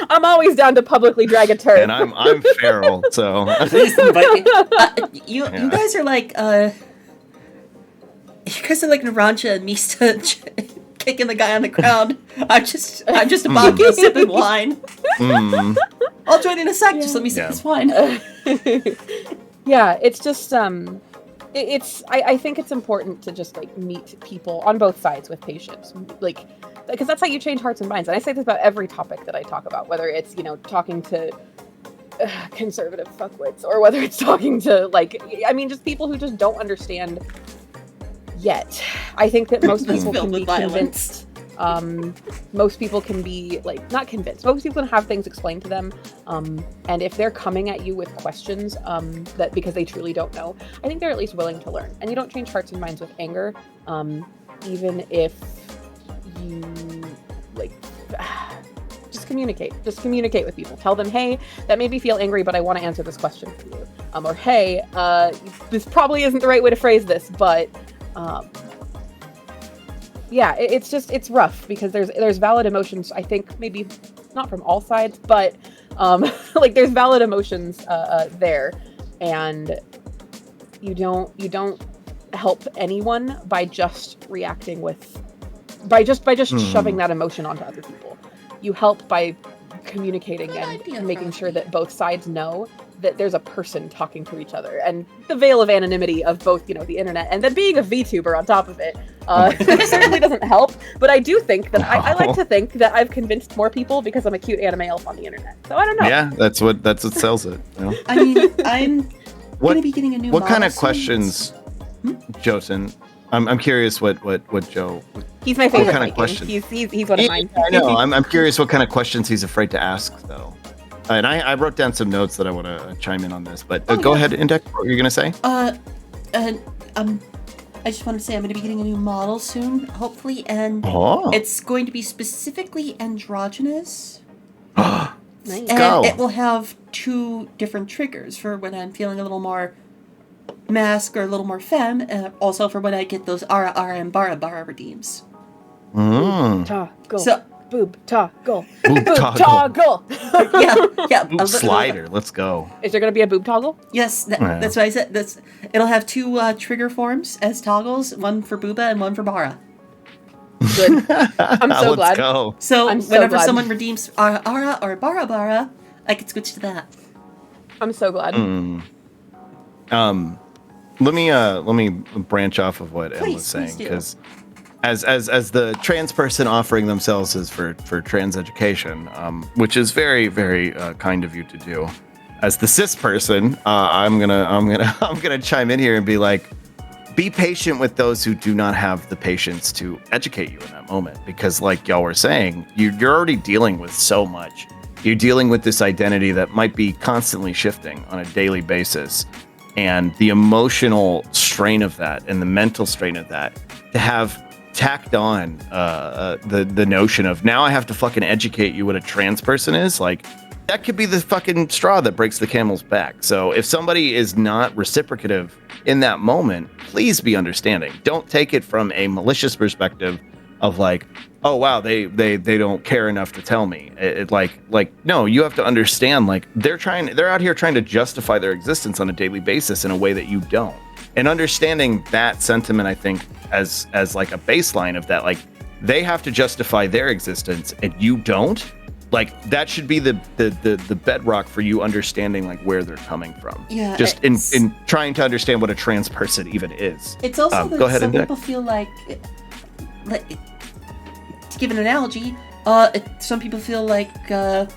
I'm always down to publicly drag a turd. And I'm feral, so you guys are like Naranja and Mista kicking the guy on the ground. I'm just a vodka sipping wine. I'll join in a sec. Just let me sip this wine. Yeah, it's just I think it's important to just, like, meet people on both sides with patience, like, because that's how you change hearts and minds. And I say this about every topic that I talk about, whether it's, talking to conservative fuckwits, or whether it's talking to, like, I mean, just people who just don't understand yet. I think that most people can be convinced. Most people can be, like, not convinced. Most people can have things explained to them. And if they're coming at you with questions, that because they truly don't know, I think they're at least willing to learn. And you don't change hearts and minds with anger, even if you, like, just communicate. Just communicate with people. Tell them, hey, that made me feel angry, but I want to answer this question for you. Or, hey, this probably isn't the right way to phrase this, but yeah, it's rough because there's valid emotions. I think maybe not from all sides, but like, there's valid emotions there, and you don't help anyone by just reacting by just shoving that emotion onto other people. You help by communicating and making sure that both sides know that there's a person talking to each other, and the veil of anonymity of both, the internet, and then being a VTuber on top of it certainly doesn't help. But I do think that I like to think that I've convinced more people because I'm a cute anime elf on the internet. So I don't know. Yeah, that's what sells it. I mean, I'm gonna be getting a new. What kind of questions, Josen? I'm curious what Joe. He's my favorite. What kind of questions? He's one of mine. I know. I'm curious what kind of questions he's afraid to ask, though. and I wrote down some notes that I want to chime in on this, but go ahead, Index. What were you going to say? And I just want to say I'm going to be getting a new model soon, hopefully, and it's going to be specifically androgynous. Nice. And it will have 2 different triggers for when I'm feeling a little more mask or a little more femme, and also for when I get those Ara and Bara redeems. Toggle. So, boob toggle. Boob toggle. yeah. Boob slider. Let's go. Is there going to be a boob toggle? Yes, that's what I said. It'll have 2 trigger forms as toggles, one for Booba and one for Bara. Good. I'm so Let's glad. go. So I'm so whenever glad. someone redeems Ara or Bara, I can switch to that. I'm so glad. Let me branch off of what Em was saying, do. because as the trans person offering themselves as for trans education, which is very very kind of you to do. As the cis person, I'm gonna chime in here and be like, be patient with those who do not have the patience to educate you in that moment, because like y'all were saying, you're already dealing with so much. You're dealing with this identity that might be constantly shifting on a daily basis, and the emotional strain of that and the mental strain of that, to have tacked on the notion of now I have to fucking educate you what a trans person is, like that could be the fucking straw that breaks the camel's back. So if somebody is not reciprocative in that moment, please be understanding. Don't take it from a malicious perspective of like, oh wow, they don't care enough to tell me. No, you have to understand, like they're out here trying to justify their existence on a daily basis in a way that you don't. And understanding that sentiment, I think, as like a baseline of that, like they have to justify their existence and you don't. Like that should be the bedrock for you understanding like where they're coming from. Yeah. Just in trying to understand what a trans person even is. It's also Go that ahead, some Index. people feel like, to give an analogy, some people feel like, or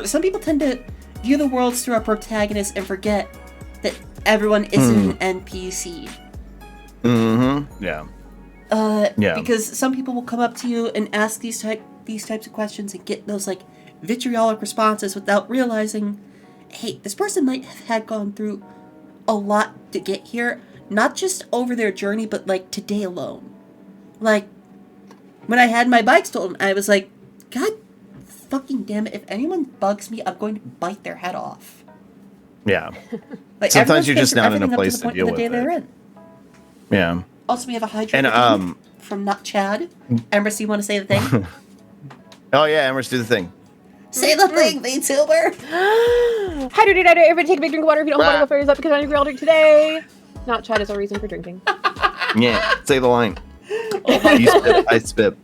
some people tend to view the world through a protagonist and forget that everyone isn't an NPC. Mm-hmm. Yeah. Yeah. Because some people will come up to you and ask these types of questions and get those like vitriolic responses without realizing, hey, this person might have had gone through a lot to get here, not just over their journey, but like today alone. Like when I had my bike stolen, I was like, God fucking damn it, if anyone bugs me, I'm going to bite their head off. Yeah. Like Sometimes everyone's you're been just through not in a everything up place the to point deal of the day with it. they're in. Yeah. Also, we have a Hydra And from Not Chad. Emrys, you want to say the thing? Oh yeah, Emrys, do the thing. Say the thing, VTuber! Hydrate, everybody take a big drink of water. If you don't have water, go fill yours up because I'm hungry all day today. Not Chad is a reason for drinking. Yeah, say the line. You spit, I spit.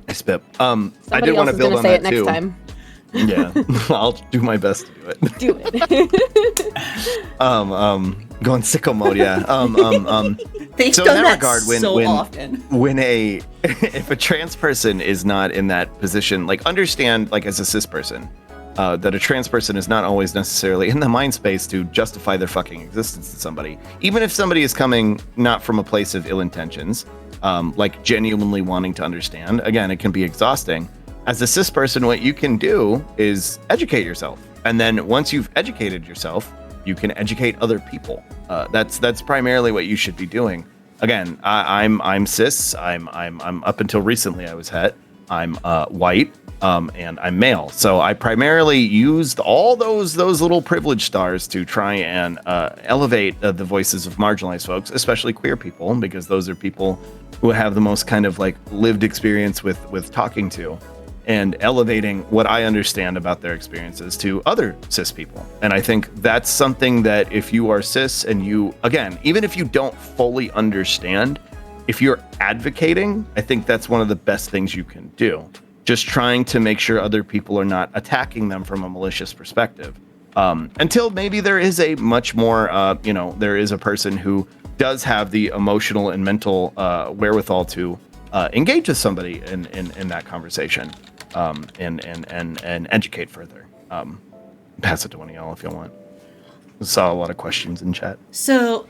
I spit. I did want to build on say that it too. Next time. Yeah, I'll do my best to do it. Do it. Going sicko mode, yeah. They've So done in that that regard, so often. when if a trans person is not in that position, like understand, like as a cis person, that a trans person is not always necessarily in the mind space to justify their fucking existence to somebody, even if somebody is coming not from a place of ill intentions, like genuinely wanting to understand. Again, it can be exhausting. As a cis person, what you can do is educate yourself, and then once you've educated yourself, you can educate other people. That's primarily what you should be doing. Again, I'm cis. I'm up until recently I was het. I'm white, and I'm male. So I primarily used all those little privilege stars to try and elevate the voices of marginalized folks, especially queer people, because those are people who have the most kind of like lived experience with talking to, and elevating what I understand about their experiences to other cis people. And I think that's something that if you are cis and you, again, even if you don't fully understand, if you're advocating, I think that's one of the best things you can do. Just trying to make sure other people are not attacking them from a malicious perspective. Until maybe there is a much more, there is a person who does have the emotional and mental wherewithal to engage with somebody in that conversation. And educate further. Pass it to one of y'all if you want. I saw a lot of questions in chat. So,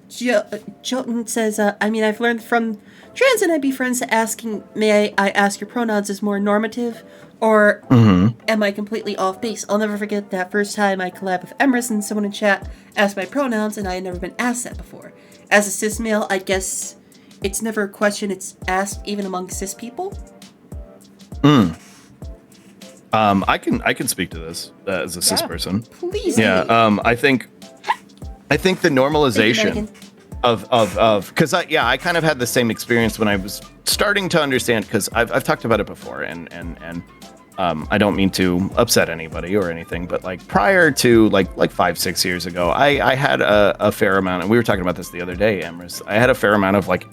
Jotun says, I've learned from trans and NB friends that asking, may I ask your pronouns is more normative, or am I completely off base? I'll never forget that first time I collabed with Emrys and someone in chat asked my pronouns, and I had never been asked that before. As a cis male, I guess it's never a question it's asked even among cis people. I can speak to this as a cis person. Please. Yeah. I think the normalization of because I kind of had the same experience when I was starting to understand, because I've talked about it before, and I don't mean to upset anybody or anything, but like prior to like 5-6 years ago, I had a fair amount, and we were talking about this the other day, Emrys. I had a fair amount of like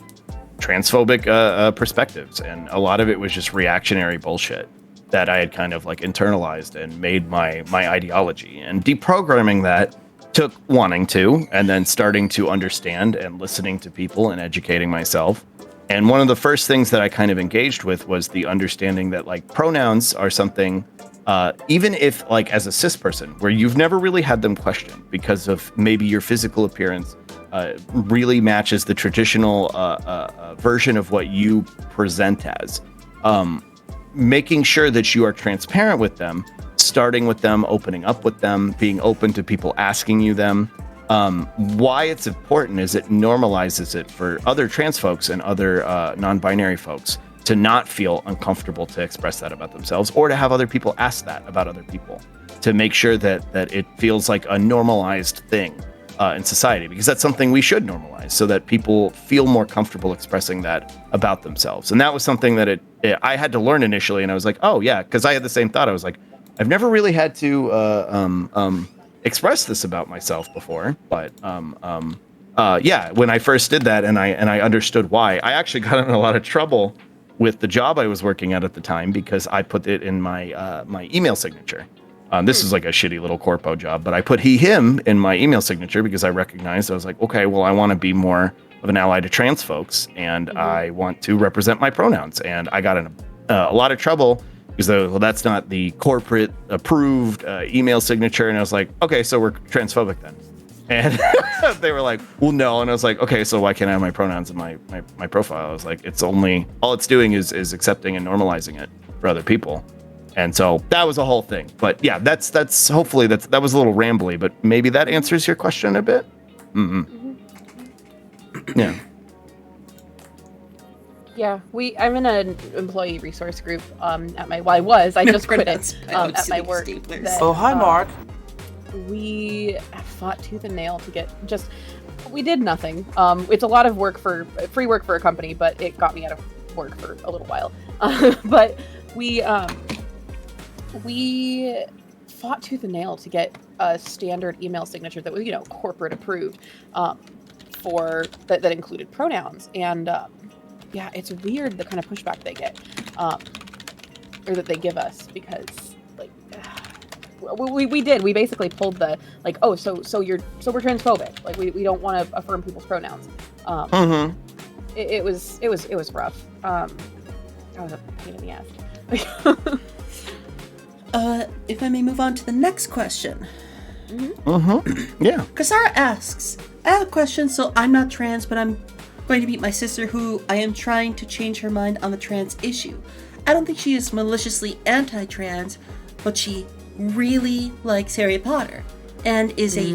transphobic perspectives, and a lot of it was just reactionary bullshit that I had kind of like internalized and made my ideology. And deprogramming that took wanting to, and then starting to understand and listening to people and educating myself. And one of the first things that I kind of engaged with was the understanding that like pronouns are something, even if like as a cis person, where you've never really had them questioned because of maybe your physical appearance really matches the traditional version of what you present as. Making sure that you are transparent with them, starting with them, opening up with them, being open to people asking you them. Why it's important is it normalizes it for other trans folks and other non-binary folks to not feel uncomfortable to express that about themselves, or to have other people ask that about other people, to make sure that it feels like a normalized thing in society, because that's something we should normalize so that people feel more comfortable expressing that about themselves. And that was something that I had to learn initially, and I was like, oh yeah, because I had the same thought. I was like, I've never really had to express this about myself before, but yeah, when I first did that and I understood why, I actually got in a lot of trouble with the job I was working at the time, because I put it in my my email signature. This is like a shitty little corpo job, but I put him in my email signature because I recognized, I was like, okay, well, I want to be more of an ally to trans folks, and I want to represent my pronouns. And I got in a lot of trouble because that's not the corporate approved email signature. And I was like, okay, so we're transphobic then. And they were like, well, no. And I was like, okay, so why can't I have my pronouns in my profile? I was like, all it's doing is accepting and normalizing it for other people. And so that was a whole thing. But yeah, that's hopefully that was a little rambly, but maybe that answers your question a bit. Yeah. Yeah, I'm in an employee resource group at my. Well, I just quit it at my work. Oh, hi, Mark. We fought tooth and nail to get we did nothing. It's a lot of work for free work for a company, but it got me out of work for a little while. But we fought tooth and nail to get a standard email signature that was, corporate approved, for that included pronouns. And yeah, it's weird the kind of pushback they get, or that they give us, because like we basically pulled the like, oh, so we're transphobic, like we don't want to affirm people's pronouns. It was rough. That was a pain in the ass. If I may move on to the next question. Yeah. Kasara asks, I have a question, so I'm not trans, but I'm going to meet my sister who I am trying to change her mind on the trans issue. I don't think she is maliciously anti-trans, but she really likes Harry Potter and is a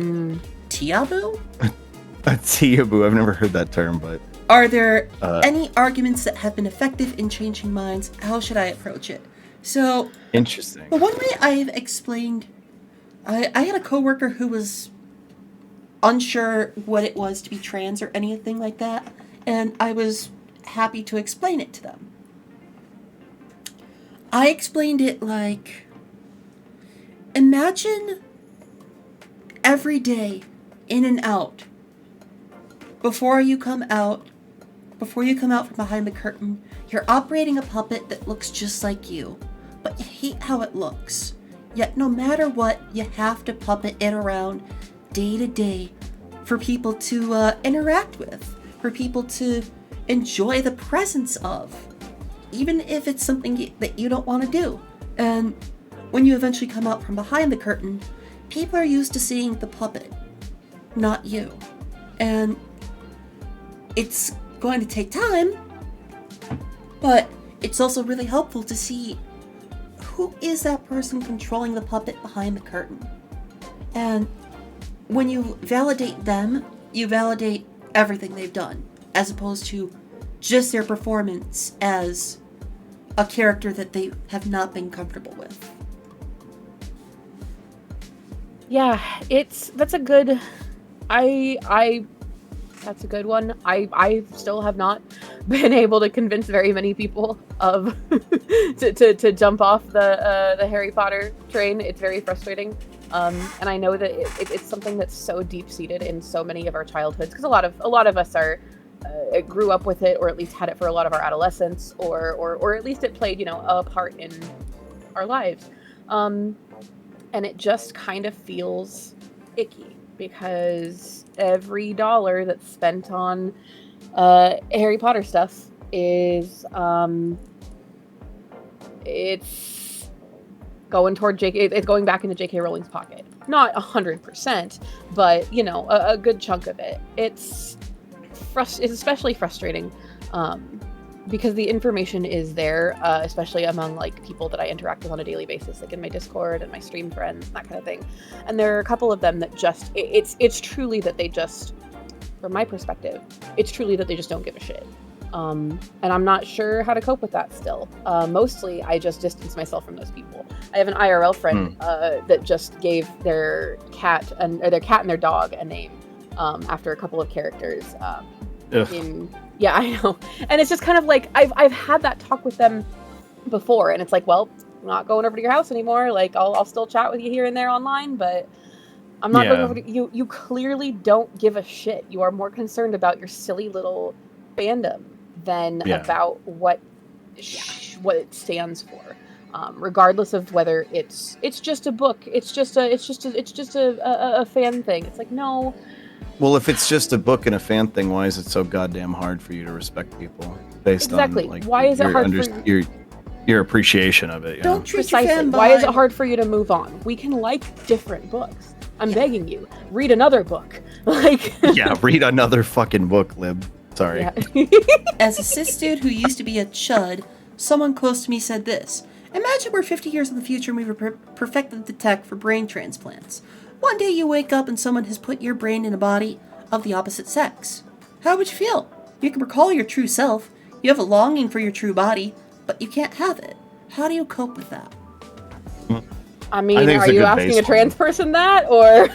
tiaboo? A tiaboo, I've never heard that term, but... Are there any arguments that have been effective in changing minds? How should I approach it? So, interesting. The one way I've explained, I had a coworker who was unsure what it was to be trans or anything like that, and I was happy to explain it to them. I explained it like, imagine every day, in and out, before you come out from behind the curtain, you're operating a puppet that looks just like you, but you hate how it looks. Yet no matter what, you have to puppet it around day to day for people to interact with, for people to enjoy the presence of, even if it's something that you don't want to do. And when you eventually come out from behind the curtain, people are used to seeing the puppet, not you. And it's going to take time, but it's also really helpful to see who is that person controlling the puppet behind the curtain. And when you validate them, you validate everything they've done, as opposed to just their performance as a character that they have not been comfortable with. Yeah, that's a good that's a good one. I still have not been able to convince very many people of to jump off the Harry Potter train. It's very frustrating. And I know that it's something that's so deep-seated in so many of our childhoods, because a lot of us are grew up with it, or at least had it for a lot of our adolescence, or at least it played, a part in our lives. And it just kind of feels icky, because every dollar that's spent on Harry Potter stuff is it's going toward JK. It's going back into JK Rowling's pocket. Not 100%, but a good chunk of it. It's especially frustrating because the information is there, especially among people that I interact with on a daily basis, like in my Discord and my stream friends, that kind of thing. And there are a couple of them that just it's truly that they just, from my perspective, it's truly that they just don't give a shit. And I'm not sure how to cope with that still. Mostly, I just distance myself from those people. I have an IRL friend that just gave their cat and their dog a name after a couple of characters. Yeah, I know. And it's just kind of like, I've had that talk with them before, and it's like, well, I'm not going over to your house anymore. I'll still chat with you here and there online, but I'm not going over to you. You clearly don't give a shit. You are more concerned about your silly little fandom than about what it stands for. Regardless of whether it's just a book, it's just a fan thing. It's like, no. Well, if it's just a book and a fan thing, why is it so goddamn hard for you to respect people based on why is it hard for your appreciation of it? Don't treat your fan Why is it hard for you to move on? We can like different books. I'm begging you, read another book. Read another fucking book, Lib. Sorry. Yeah. As a cis dude who used to be a chud, someone close to me said this: imagine we're 50 years in the future and we've perfected the tech for brain transplants. One day you wake up and someone has put your brain in a body of the opposite sex. How would you feel? You can recall your true self, you have a longing for your true body, but you can't have it. How do you cope with that? I mean, are you asking a trans person that, or?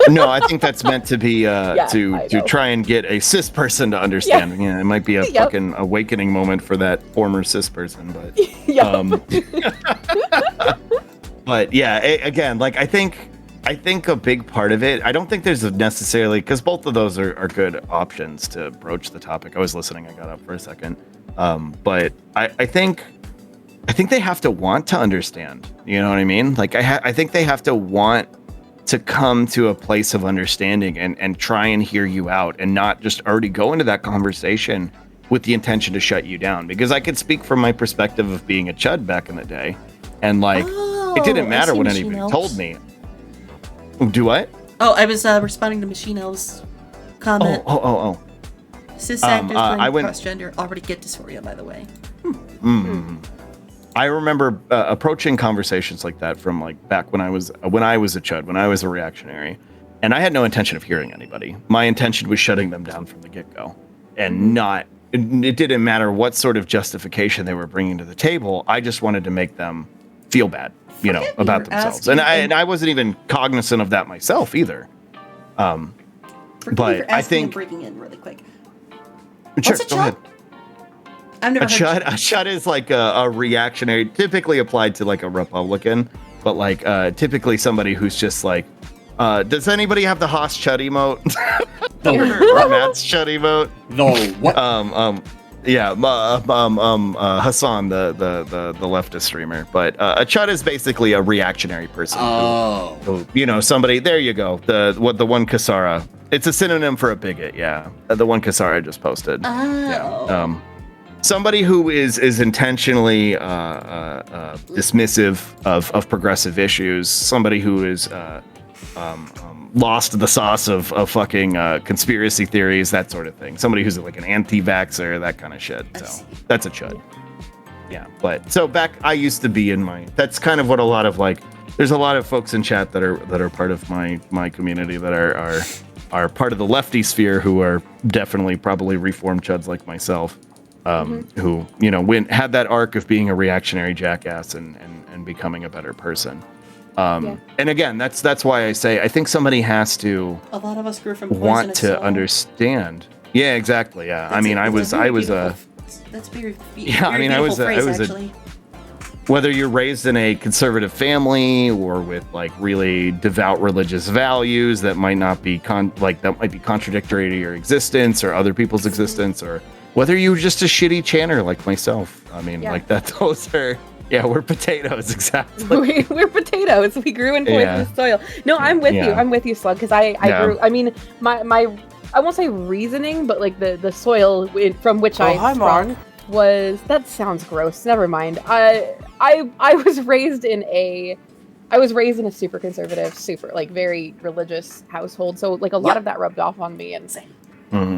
No, I think that's meant to be to try and get a cis person to understand. Yeah, it might be a fucking awakening moment for that former cis person, but but yeah, again, I think a big part of it, I don't think there's necessarily, because both of those are good options to broach the topic. I was listening, I got up for a second, but I think they have to want to understand. You know what I mean? I think they have to want to come to a place of understanding and try and hear you out, and not just already go into that conversation with the intention to shut you down. Because I could speak from my perspective of being a chud back in the day, and it didn't matter what anybody told me. Do what? Oh, I was responding to Machine Elves' comment. Oh. Cis actors playing cross-gender already get dysphoria, by the way. I remember approaching conversations like that from back when I was a chud, when I was a reactionary, and I had no intention of hearing anybody. My intention was shutting them down from the get-go, and it didn't matter what sort of justification they were bringing to the table. I just wanted to make them feel bad, about themselves, and I wasn't even cognizant of that myself either. But I think breaking in really quick. Sure, go ahead. I've never heard a chud is a reactionary, typically applied to a Republican, but typically somebody who's just does anybody have the Haas chud emote? Or Matt's chud emote? No, what? Hassan, the leftist streamer, but a chud is basically a reactionary person. Who, somebody. There you go. The one Kasara. It's a synonym for a bigot. Yeah, the one Kasara just posted. Yeah. Somebody who is intentionally dismissive of progressive issues. Somebody who is lost the sauce of fucking conspiracy theories, that sort of thing. Somebody who's like an anti-vaxxer, that kind of shit. So that's a chud. Yeah, but so I used to be in that's kind of what a lot of there's a lot of folks in chat that are part of my community that are part of the lefty sphere who are definitely probably reformed chuds like myself, who had that arc of being a reactionary jackass and becoming a better person. And again, that's why I say I think somebody has to. A lot of us grew from want to understand. Yeah, exactly. Yeah, I mean, I was That's very I was actually. Whether you're raised in a conservative family or with like really devout religious values that might not be that might be contradictory to your existence or other people's existence, or whether you're just a shitty chanter like myself. I mean, like that. Those are. Yeah, we're potatoes, exactly. We're potatoes. We grew in poisonous soil. No, I'm with you. I'm with you, Slug, because I grew. I mean, my I won't say reasoning, but like the soil from which I sprung was. That sounds gross. Never mind. I was raised in a super conservative, very religious household. So like a lot of that rubbed off on me, and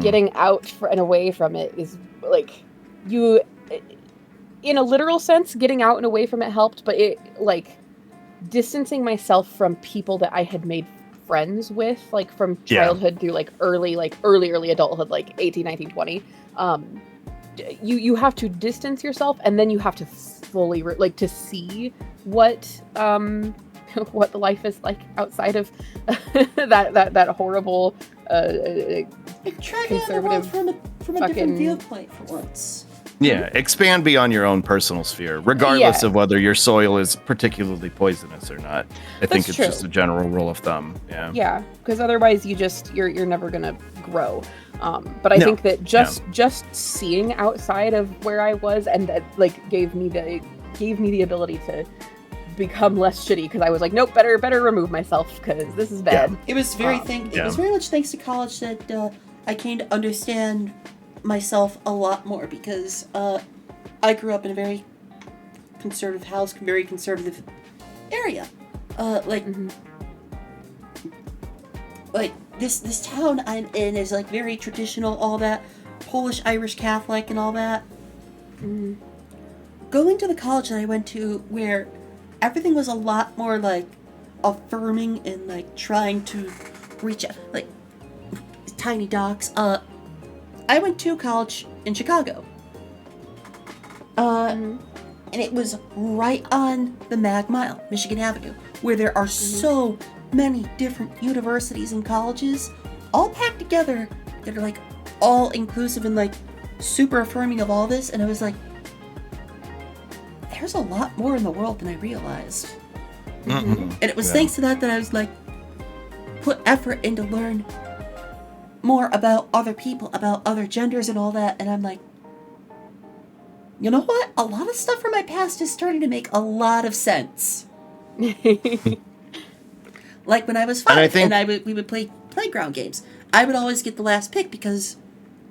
getting out and away from it is like you. In a literal sense, getting out and away from it helped, but it distancing myself from people that I had made friends with, from childhood through early adulthood, 18, 19, 20. You have to distance yourself, and then you have to fully to see what the life is like outside of that horrible conservative from a different viewpoint for once. Yeah, expand beyond your own personal sphere, regardless of whether your soil is particularly poisonous or not. I think it's just a general rule of thumb. Yeah. Yeah, because otherwise you're never gonna grow. But I think that just seeing outside of where I was, and that gave me the ability to become less shitty, because I was like, nope, better remove myself because this is bad. It was it was very much thanks to college that I came to understand myself a lot more, because I grew up in a very conservative house, very conservative area. This town I'm in is very traditional, all that Polish, Irish Catholic, and all that. Going to the college that I went to, where everything was a lot more affirming and trying to reach out, tiny docks. I went to college in Chicago. And it was right on the Mag Mile, Michigan Avenue, where there are so many different universities and colleges all packed together that are all inclusive and super affirming of all this. And I was like, there's a lot more in the world than I realized. And it was thanks to that I was put effort in to learn more about other people, about other genders and all that, and I'm like, you know what? A lot of stuff from my past is starting to make a lot of sense. Like when I was 5 we would play playground games. I would always get the last pick because,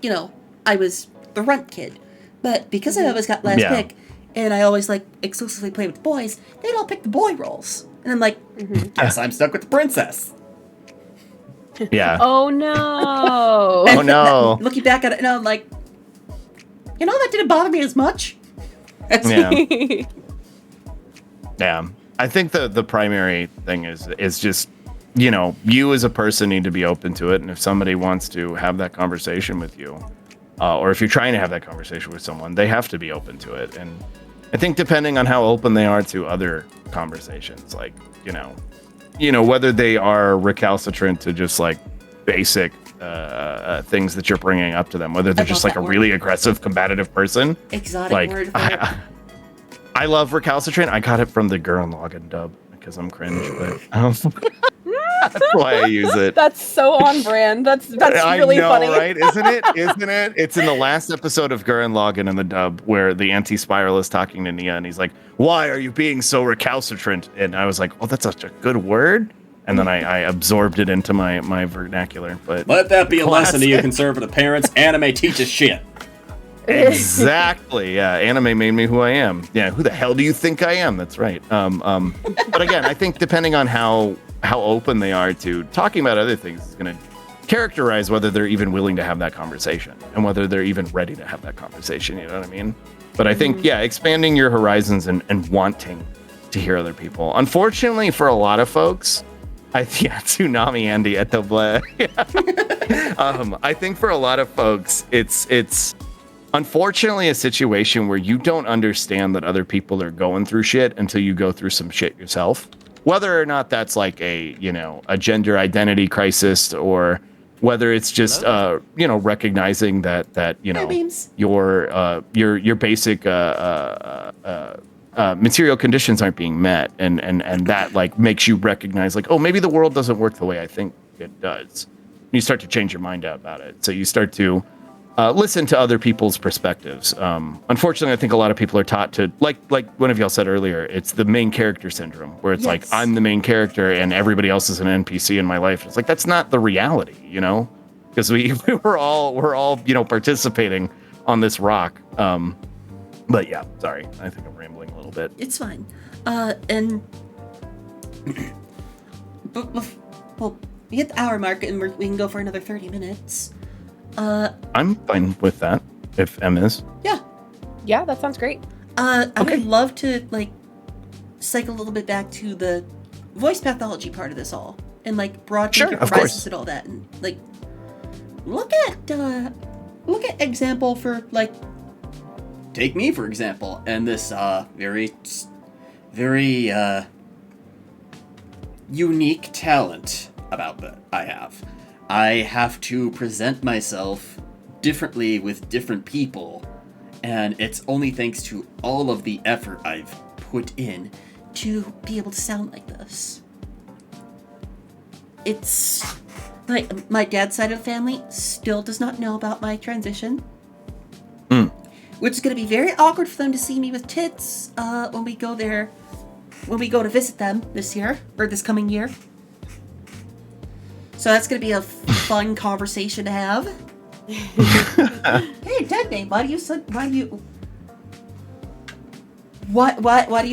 I was the runt kid. But because I always got last pick, and I always exclusively play with boys, they'd all pick the boy roles. And I'm like, guess I'm stuck with the princess. Yeah. Oh no. Oh no. Looking back at it, and I'm like, that didn't bother me as much. Yeah. Yeah. I think the primary thing is just, you as a person need to be open to it. And if somebody wants to have that conversation with you, or if you're trying to have that conversation with someone, they have to be open to it. And I think depending on how open they are to other conversations, whether they are recalcitrant to just basic things that you're bringing up to them, whether they're just a really aggressive, combative person. Exotic word for it. I love recalcitrant. I got it from the Gurren Lagann dub because I'm cringe, but that's why I use it. That's so on brand. That's really funny. Right? Isn't it? It's in the last episode of Gurren Lagann in the dub where the anti-spiral is talking to Nia, and he's like, "Why are you being so recalcitrant?" And I was like, "Oh, that's such a good word." And then I absorbed it into my vernacular. But let that be a lesson to you conservative parents. Anime teaches shit. Exactly. Yeah. Anime made me who I am. Yeah. Who the hell do you think I am? That's right. But again, I think depending on how how open they are to talking about other things is going to characterize whether they're even willing to have that conversation and whether they're even ready to have that conversation. You know what I mean? But I think, expanding your horizons and wanting to hear other people. Unfortunately, for a lot of folks, Tsunami Andy at the Bleh. I think for a lot of folks, it's unfortunately a situation where you don't understand that other people are going through shit until you go through some shit yourself. Whether or not that's like a gender identity crisis, or whether it's just recognizing that your basic material conditions aren't being met, and that like makes you recognize like, oh, maybe the world doesn't work the way I think it does. You start to change your mind out about it. So you start to listen to other people's perspectives. Unfortunately, I think a lot of people are taught to, like one of y'all said earlier, it's the main character syndrome, where it's like, I'm the main character and everybody else is an NPC in my life. It's like, that's not the reality, because we're all participating on this rock. But yeah, sorry, I think I'm rambling a little bit. It's fine. Well, we hit the hour mark and we can go for another 30 minutes. I'm fine with that, if M is. Yeah, that sounds great. I would love to cycle a little bit back to the voice pathology part of this all, and broaden your horizons and all that, and look at example for Take me, for example, and this very unique talent about that I have. I have to present myself differently with different people, and it's only thanks to all of the effort I've put in to be able to sound like this. It's my dad's side of the family still does not know about my transition. Which is going to be very awkward for them to see me with tits when we go there, when we go to visit them this year, or this coming year. So that's going to be a fun conversation to have. Hey, dead name, why do you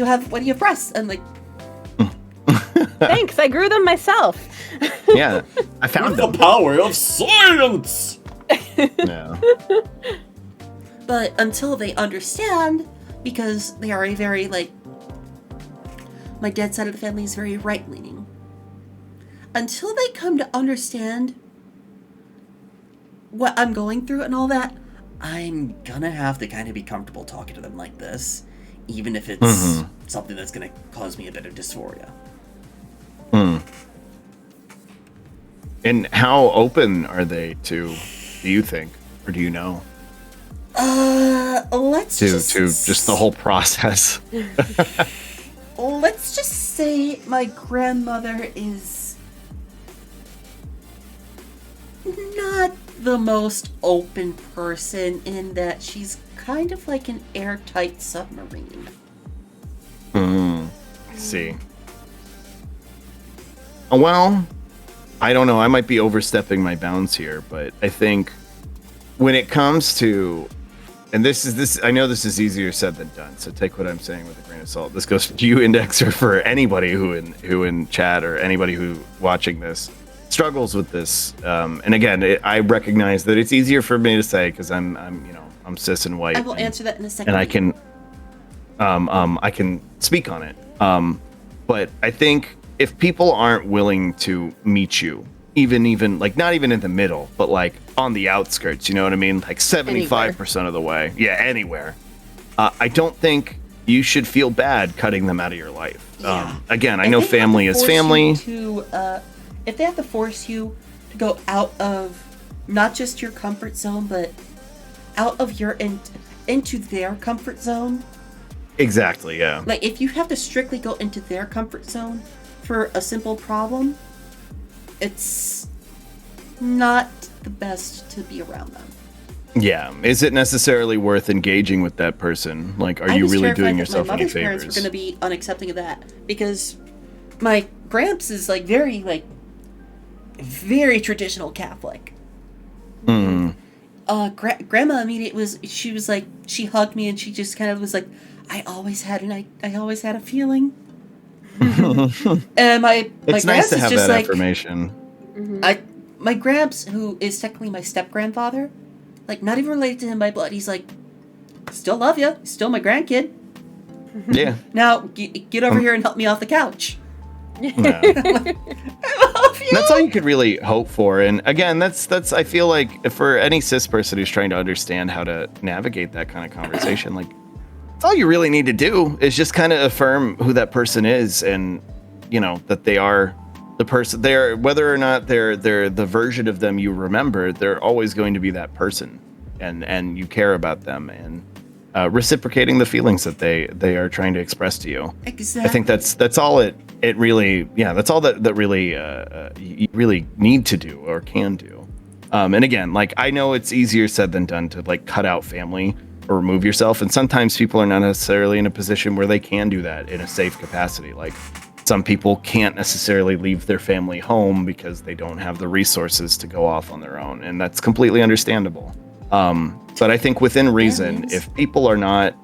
have breasts? I'm like, Thanks, I grew them myself. Yeah, I found the power of science. Yeah. But until they understand, because they are a very, my dad's side of the family is very right-leaning. Until they come to understand what I'm going through and all that, I'm gonna have to kind of be comfortable talking to them like this, even if it's something that's gonna cause me a bit of dysphoria. And how open are they to, do you think, or do you know? Let's just the whole process. Let's just say my grandmother is not the most open person, in that she's kind of like an airtight submarine. See. Well, I don't know. I might be overstepping my bounds here, but I think when it comes to, and this I know this is easier said than done, so take what I'm saying with a grain of salt. This goes for you, Index, or for anybody who in chat, or anybody who watching this struggles with this. And again, I recognize that it's easier for me to say because I'm cis and white. I will answer that in a second. And I can speak on it. But I think if people aren't willing to meet you, even not even in the middle, but on the outskirts, you know what I mean? 75% of the way. Yeah, anywhere. I don't think you should feel bad cutting them out of your life. Yeah. Again, I know family is family. If they have to force you to go out of not just your comfort zone, but out of your into their comfort zone. Exactly, yeah. If you have to strictly go into their comfort zone for a simple problem, it's not the best to be around them. Yeah. Is it necessarily worth engaging with that person? Are you really doing yourself any favors? My mother's parents were going to be unaccepting of that, because my gramps is very very traditional Catholic. Grandma immediately she hugged me and she just kind of was like, I always had a feeling. And my It's Gramps nice to is have just that like, affirmation. my Gramps, who is technically my step-grandfather, like, not even related to him by blood, he's like, still love you, still my grandkid. Yeah. Now, get over here and help me off the couch. Yeah. I love you. That's all you could really hope for. And again, that's I feel like for any cis person who's trying to understand how to navigate that kind of conversation, like that's all you really need to do is just kind of affirm who that person is, and you know that they are the person. They're, whether or not they're the version of them you remember, they're always going to be that person, and you care about them, and reciprocating the feelings that they are trying to express to you. Exactly. I think that's all it really, yeah, that's all that really you really need to do or can do. And again, like, I know it's easier said than done to like cut out family or remove yourself, and sometimes people are not necessarily in a position where they can do that in a safe capacity. Like, some people can't necessarily leave their family home because they don't have the resources to go off on their own, and that's completely understandable. But I think within reason, if people are not,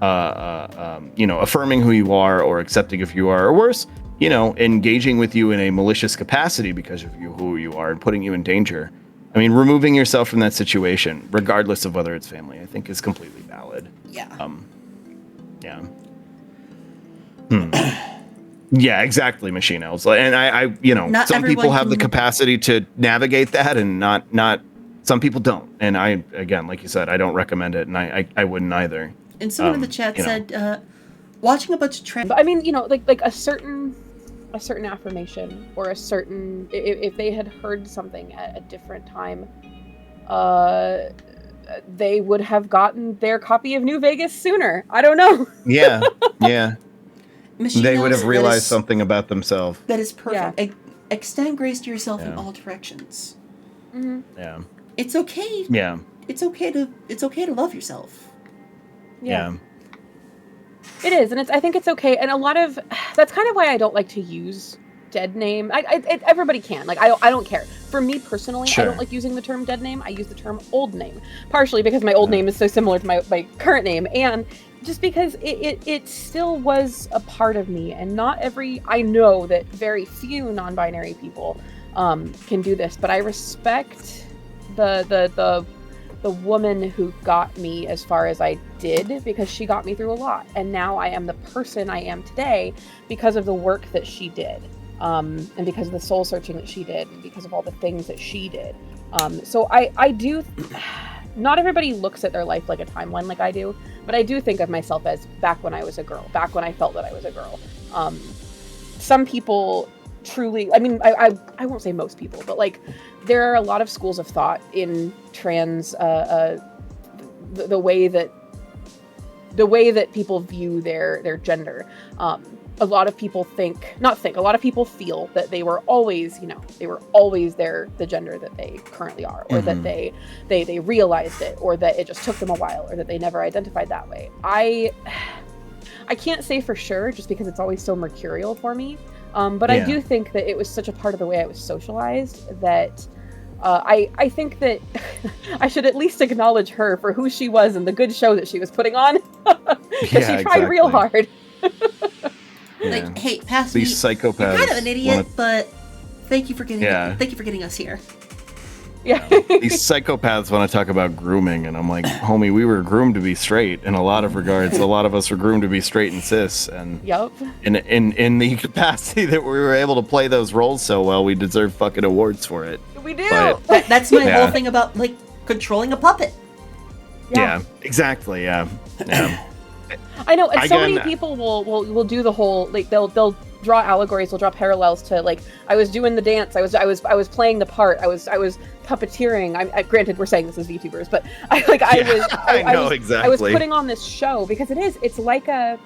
affirming who you are or accepting of who you are, or worse, engaging with you in a malicious capacity because of who you are and putting you in danger, I mean, removing yourself from that situation, regardless of whether it's family, I think is completely valid. Yeah. Yeah. Yeah, exactly, Machine Elves. And I Not some people have the can- capacity to navigate that, and not some people don't. And I, again, like you said, I don't recommend it, and I wouldn't either. And someone in the chat said, watching a bunch of trans. But I mean, like a certain affirmation, or a certain, if they had heard something at a different time, they would have gotten their copy of New Vegas sooner. I don't know. Yeah. They would Elves, have realized something about themselves. That is perfect. Yeah. Extend grace to yourself in Yeah. all directions. Mm-hmm. Yeah. It's okay. Yeah. It's okay to love yourself. Yeah. It is, and I think it's okay, and a lot of that's kind of why I don't like to use dead name. Everybody can, like, I don't care. For me personally, Sure. I don't like using the term dead name. I use the term old name, partially because my old name is so similar to my current name, and just because it still was a part of me, and I know that very few non-binary people can do this, but I respect the woman who got me as far as I did, because she got me through a lot, and now I am the person I am today because of the work that she did, and because of the soul searching that she did, and because of all the things that she did. So I do. Not everybody looks at their life like a timeline like I do, but I do think of myself as back when I was a girl, back when I felt that I was a girl. Some people truly, I mean, I won't say most people, but like, there are a lot of schools of thought in trans, the way that people view their gender. A lot of people a lot of people feel that they were always, the gender that they currently are, or that they realized it, or that it just took them a while, or that they never identified that way. I can't say for sure, just because it's always so mercurial for me. But I do think that it was such a part of the way I was socialized that I think that I should at least acknowledge her for who she was and the good show that she was putting on. Because she tried real hard. Like, hey, pass These me. psychopaths. You're kind of an idiot, but thank you for getting us here. Yeah. These psychopaths want to talk about grooming, and I'm like, homie, we were groomed to be straight in a lot of regards. A lot of us were groomed to be straight and cis, and Yup. in the capacity that we were able to play those roles so well, we deserve fucking awards for it. We do. But- That's my whole thing about, like, controlling a puppet. Yeah, exactly. Yeah. I know, and so Again, many people will do the whole, like, they'll draw allegories, they'll draw parallels to, like, I was doing the dance, I was playing the part, I was puppeteering. I granted, we're saying this as VTubers, but I was putting on this show because it's like a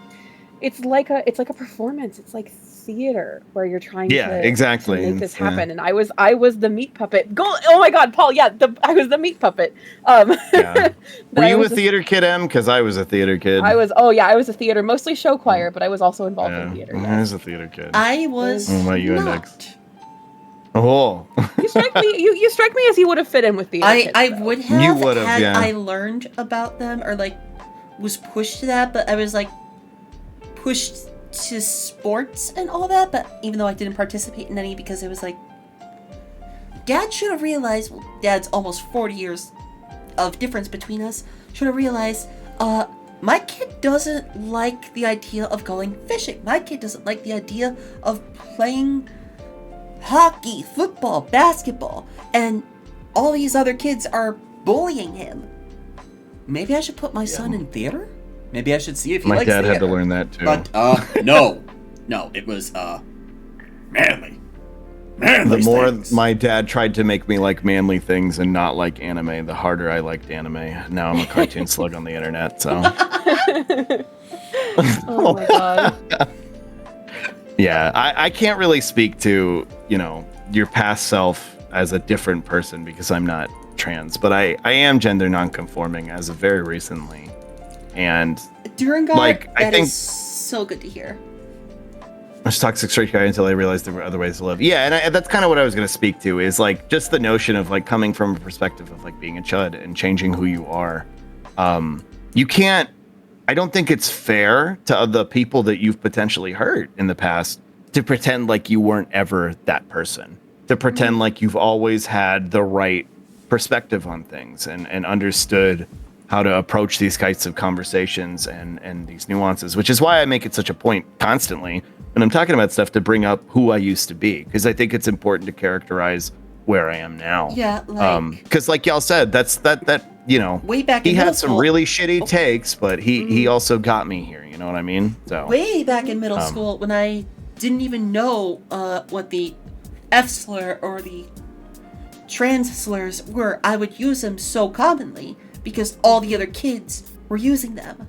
performance. It's like theater where you're trying to make this happen. And I was the meat puppet. Oh my God, Paul! Yeah, I was the meat puppet. Were you a theater kid, Em? Because I was a theater kid. I was a theater, mostly show choir, but I was also involved in theater. I was a theater kid. I was not. Oh. You strike me. You strike me as you would have fit in with theater. I would have. You would have, had yeah. I learned about them, or like was pushed to that, but I was like pushed to sports and all that, but even though I didn't participate in any because it was like, Dad should have realized, well, Dad's almost 40 years of difference between us, should have realized, my kid doesn't like the idea of going fishing. My kid doesn't like the idea of playing hockey, football, basketball, and all these other kids are bullying him. Maybe I should put my son in theater? Maybe I should see if he My likes dad theater. had to learn that too. But, no, it was, manly. The more things. my dad tried to make me like manly things and not like anime, the harder I liked anime. Now I'm a cartoon slug on the internet, so. Oh my god. Yeah, I can't really speak to, your past self as a different person because I'm not trans, but I am gender nonconforming as of very recently. And Durangard, Like, I that think- is so good to hear. I was toxic straight guy until I realized there were other ways to live. Yeah, and that's kind of what I was going to speak to is like just the notion of like coming from a perspective of like being a chud and changing who you are. You can't. I don't think it's fair to the people that you've potentially hurt in the past to pretend like you weren't ever that person. To pretend like you've always had the right perspective on things and understood how to approach these kinds of conversations and these nuances, which is why I make it such a point constantly when I'm talking about stuff to bring up who I used to be, because I think it's important to characterize where I am now. Yeah, like Because like y'all said, that way back he in had middle some school. really shitty takes, but he also got me here. You know what I mean? So Way back in middle school when I didn't even know what the F slur or the trans slurs were, I would use them so commonly because all the other kids were using them.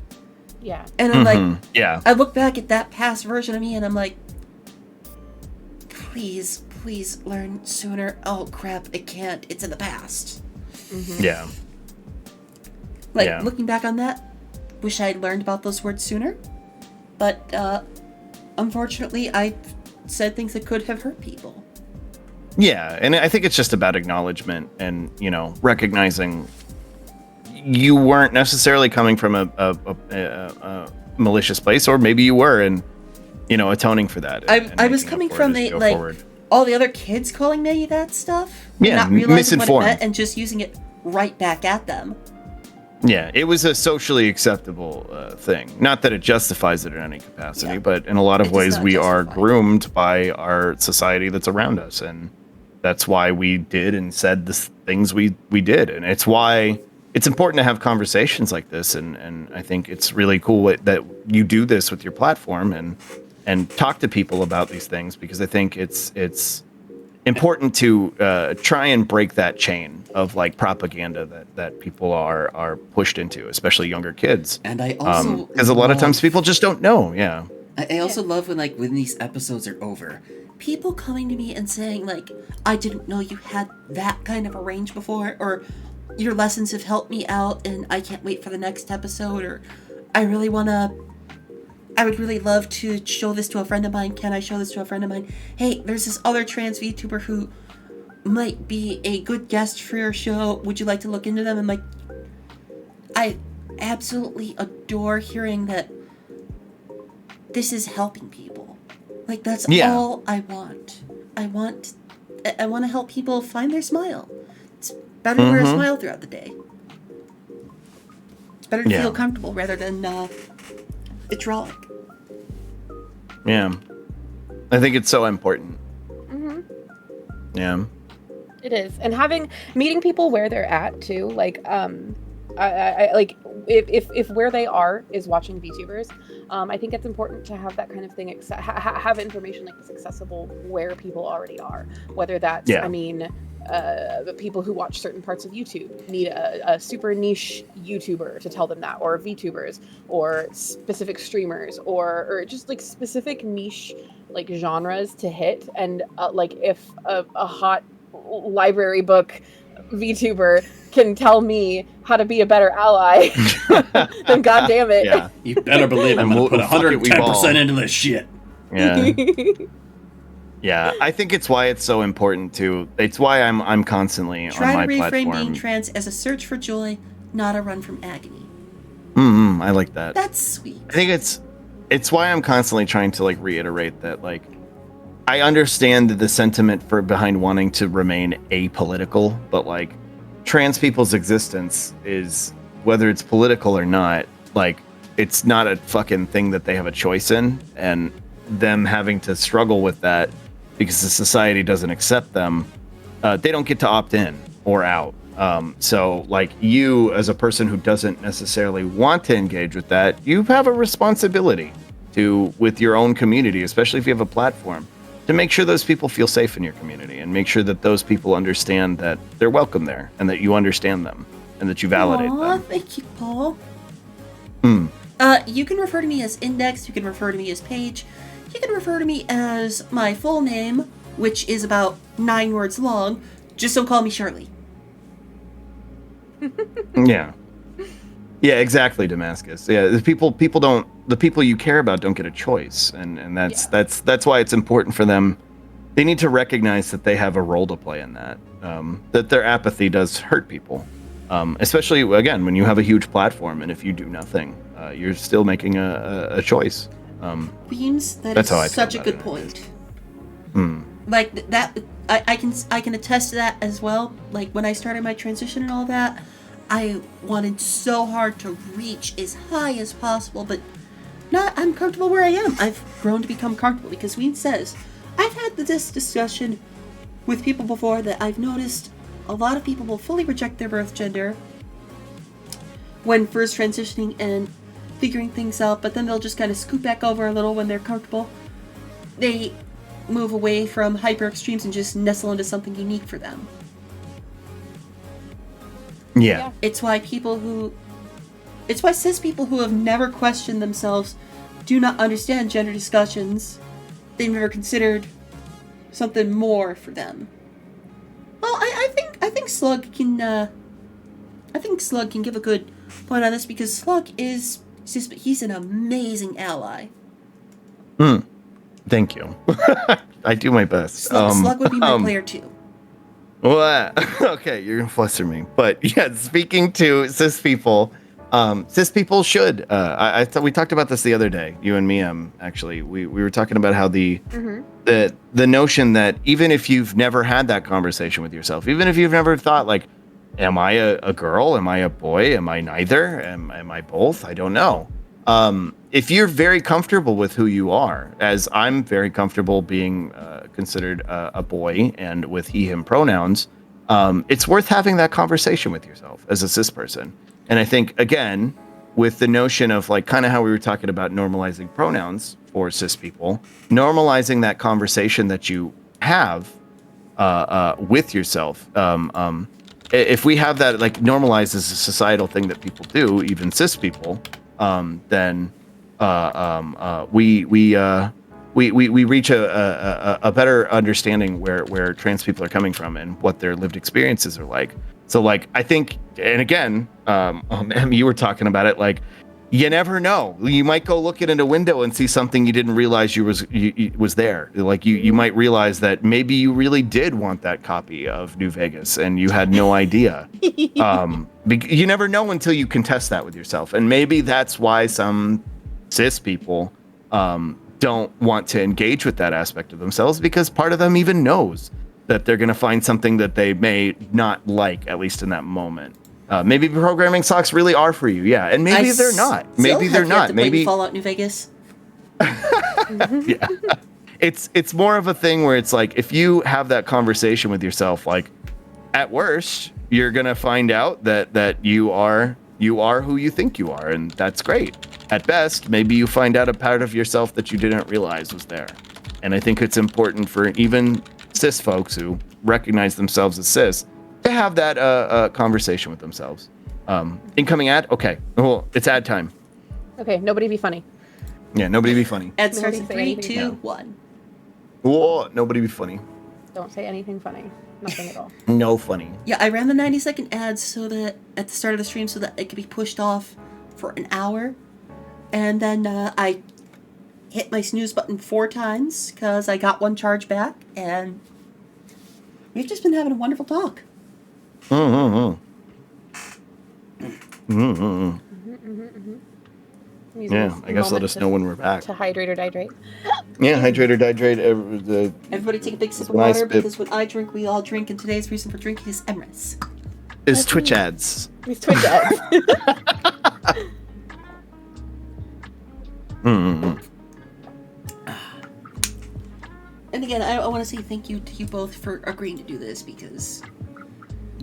Yeah. And I'm like, yeah, I look back at that past version of me and I'm like, please learn sooner. Oh crap, I can't. It's in the past. yeah. Like, Yeah. looking back on that, wish I'd learned about those words sooner. But, unfortunately, I said things that could have hurt people. Yeah, and I think it's just about acknowledgement and, recognizing you weren't necessarily coming from a malicious place, or maybe you were, and, atoning for that. and I was making coming up for from it as a, you go like, forward. all the other kids calling me that stuff. Yeah, not realizing misinformed. what it meant and just using it right back at them. Yeah, it was a socially acceptable thing. Not that it justifies it in any capacity, Yeah. but in a lot It of does ways not we are justify it. groomed by our society that's around us, and that's why we did and said the things we did, and it's why it's important to have conversations like this, and I think it's really cool that you do this with your platform and talk to people about these things, because I think it's important to try and break that chain of like propaganda that people are pushed into, especially younger kids. And I also Because a lot of love- times people just don't know. Yeah. I also love when these episodes are over. People coming to me and saying, like, I didn't know you had that kind of a range before, or your lessons have helped me out and I can't wait for the next episode, or I would really love to show this to a friend of mine. Can I show this to a friend of mine? Hey, there's this other trans VTuber who might be a good guest for your show. Would you like to look into them? And like, I absolutely adore hearing that this is helping people. Like, that's Yeah. all I want. I want to help people find their smile. It's better to wear a smile throughout the day. It's better to Yeah. feel comfortable rather than vitriolic. Yeah. I think it's so important. Yeah. It is, and meeting people where they're at too. Like, I like if where they are is watching VTubers, I think it's important to have that kind of thing. Have information like this accessible where people already are. Whether that's, Yeah. I mean, the people who watch certain parts of YouTube need a super niche YouTuber to tell them that, or VTubers, or specific streamers, or just like specific niche like genres to hit. And like if a hot library book VTuber can tell me how to be a better ally, then goddamn it. Yeah. You better believe I'm And gonna we'll- put fuck it, we 110% ball. into this shit. Yeah. Yeah. I think it's why it's so important to. It's why I'm constantly Try on my to reframe platform. being trans as a search for joy, not a run from agony. I like that. That's sweet. I think it's it's why I'm constantly trying to like reiterate that like I understand the sentiment for behind wanting to remain apolitical, but like trans people's existence is, whether it's political or not, like it's not a fucking thing that they have a choice in, and them having to struggle with that because the society doesn't accept them, they don't get to opt in or out. So like you as a person who doesn't necessarily want to engage with that, you have a responsibility to, with your own community, especially if you have a platform, to make sure those people feel safe in your community and make sure that those people understand that they're welcome there and that you understand them and that you validate them. Thank you, Paul. Hmm. You can refer to me as Index, you can refer to me as Paige, you can refer to me as my full name, which is about 9 words long. Just don't call me Shirley. Yeah. Yeah, exactly, Damascus. Yeah, the people you care about don't get a choice, and that's why it's important for them. They need to recognize that they have a role to play in that. That their apathy does hurt people, especially again when you have a huge platform, and if you do nothing, you're still making a choice. Beams, that's how I such a feel good about point. Like that, I can attest to that as well. Like when I started my transition and all that, I wanted so hard to reach as high as possible, but I'm comfortable where I am. I've grown to become comfortable because Ween says, I've had this discussion with people before that I've noticed a lot of people will fully reject their birth gender when first transitioning and figuring things out, but then they'll just kind of scoot back over a little when they're comfortable. They move away from hyper extremes and just nestle into something unique for them. Yeah. It's why cis people who have never questioned themselves do not understand gender discussions. They've never considered something more for them. Well, I think Slug can Slug can give a good point on this because Slug is cis, but he's an amazing ally. Thank you. I do my best. Slug would be my player too. What? Okay, you're gonna fluster me, but yeah, speaking to cis people should. I thought we talked about this the other day. You and me, actually, we were talking about how the notion that even if you've never had that conversation with yourself, even if you've never thought like, am I a girl? Am I a boy? Am I neither? Am I both? I don't know. If you're very comfortable with who you are, as I'm very comfortable being considered a boy and with he/him pronouns, it's worth having that conversation with yourself as a cis person. And I think, again, with the notion of like kind of how we were talking about normalizing pronouns for cis people, normalizing that conversation that you have with yourself. If we have that like normalized as a societal thing that people do, even cis people, then we reach a better understanding where trans people are coming from and what their lived experiences are like. So like I think, and again, Em, you were talking about it, like you never know. You might go looking in a window and see something you didn't realize was there. Like you might realize that maybe you really did want that copy of New Vegas and you had no idea. You never know until you can test that with yourself. And maybe that's why some cis people don't want to engage with that aspect of themselves, because part of them even knows that they're going to find something that they may not like, at least in that moment. Maybe programming socks really are for you, yeah, and maybe they're not. Maybe they're not. Maybe Fallout New Vegas. Yeah, it's more of a thing where it's like if you have that conversation with yourself, like at worst you're gonna find out that you are who you think you are, and that's great. At best, maybe you find out a part of yourself that you didn't realize was there. And I think it's important for even cis folks who recognize themselves as cis to have that conversation with themselves. Incoming ad? Okay. Well, it's ad time. Okay, nobody be funny. Yeah, nobody be funny. Ad starts in Nobody 3, say 2, anything. 1. Whoa, nobody be funny. Don't say anything funny. Nothing at all. No funny. Yeah, I ran the 90-second ads so that at the start of the stream so that it could be pushed off for an hour. And then I hit my snooze button 4 times because I got 1 charge back, and we've just been having a wonderful talk. Yeah, I guess let us know when we're back. To hydrate or dihydrate. Yeah, hydrate or dihydrate. Everybody take a big sip of Nice water bit. because when I drink, we all drink, and today's reason for drinking is Emrys. Is Twitch ads. These Twitch ads. And again, I want to say thank you to you both for agreeing to do this because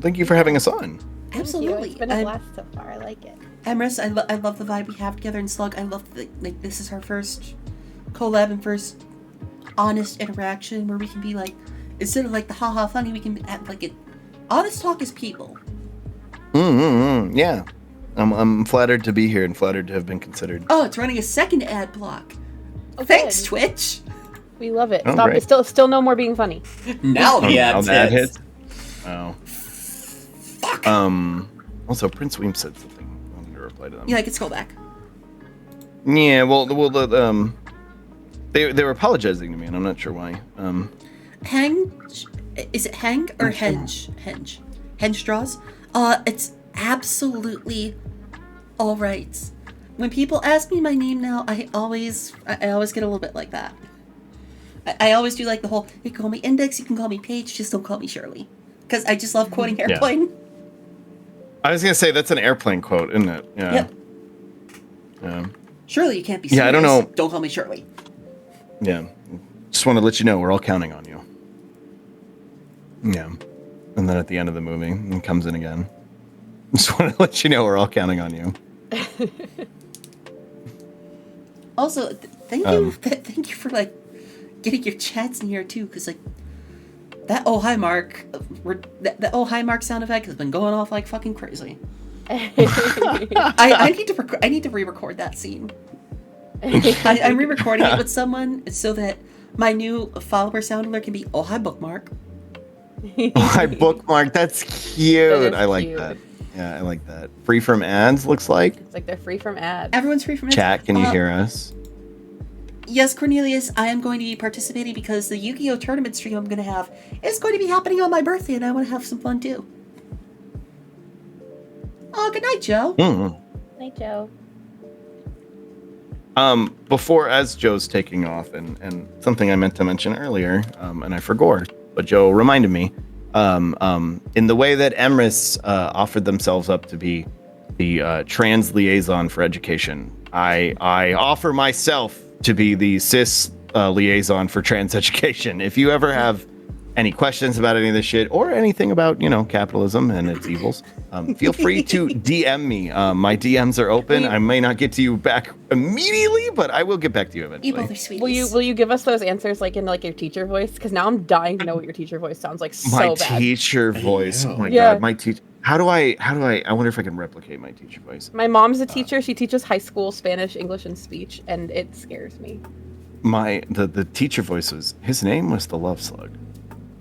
Thank you for having us on. absolutely, It's been a blast so far. I like it. Emrys, I love the vibe we have together in Slug. I love like this is our first collab and first honest interaction where we can be like, instead of like the haha funny, we can have like it honest talk as people. Yeah, I'm flattered to be here and flattered to have been considered. Oh, it's running a second ad block. Oh, Thanks, good. Twitch. We love it. Oh, Stop. great. It's still no more being funny. Now the Now ads that hits. hits. Oh. Also, Prince Weem said something. I wanted to reply to them. Yeah, I can scroll back. Yeah. Well, they were apologizing to me, and I'm not sure why. Henge, is it Heng or Henge? Henge draws. It's absolutely all right. When people ask me my name now, I always get a little bit like that. I always do like the whole, you can call me Index, you can call me Paige, just don't call me Shirley. Because I just love quoting Airplane. I was gonna say that's an Airplane quote, isn't it? Yeah. Yep. Yeah. Shirley, you can't be Yeah, serious. I don't know. Don't call me Shirley. Yeah. Just want to let you know we're all counting on you. Yeah. And then at the end of the movie, it comes in again. Just want to let you know we're all counting on you. Also, thank you for like getting your chats in here too, because like that oh hi Mark, that oh hi Mark sound effect has been going off like fucking crazy. I need to re-record that scene. I'm re-recording it with someone so that my new follower sound alert can be oh hi bookmark. Oh, I bookmarked. That's cute. That is I like cute. that. Yeah, I like that. Free from ads, looks like. It's like they're free from ads. Everyone's free from it. Chat, can you hear us? Yes, Cornelius, I am going to be participating because the Yu-Gi-Oh! Tournament stream I'm going to have is going to be happening on my birthday, and I want to have some fun too. Oh, good night, Joe. Night, Joe. Before, as Joe's taking off, and something I meant to mention earlier, and I forgot, but Joe reminded me, in the way that Emrys offered themselves up to be the trans liaison for education, I offer myself to be the cis liaison for trans education. If you ever have any questions about any of this shit or anything about, capitalism and its evils, feel free to DM me. My DMs are open. I may not get to you back immediately, but I will get back to you eventually. You both are sweeties. Will you give us those answers like in like your teacher voice? Because now I'm dying to know what your teacher voice sounds like. My So bad. teacher voice. Oh my Yeah. god, my teacher. How do I wonder if I can replicate my teacher voice. My mom's a teacher. She teaches high school Spanish, English, and speech, and it scares me. The teacher voice his name was TheLoveSlug,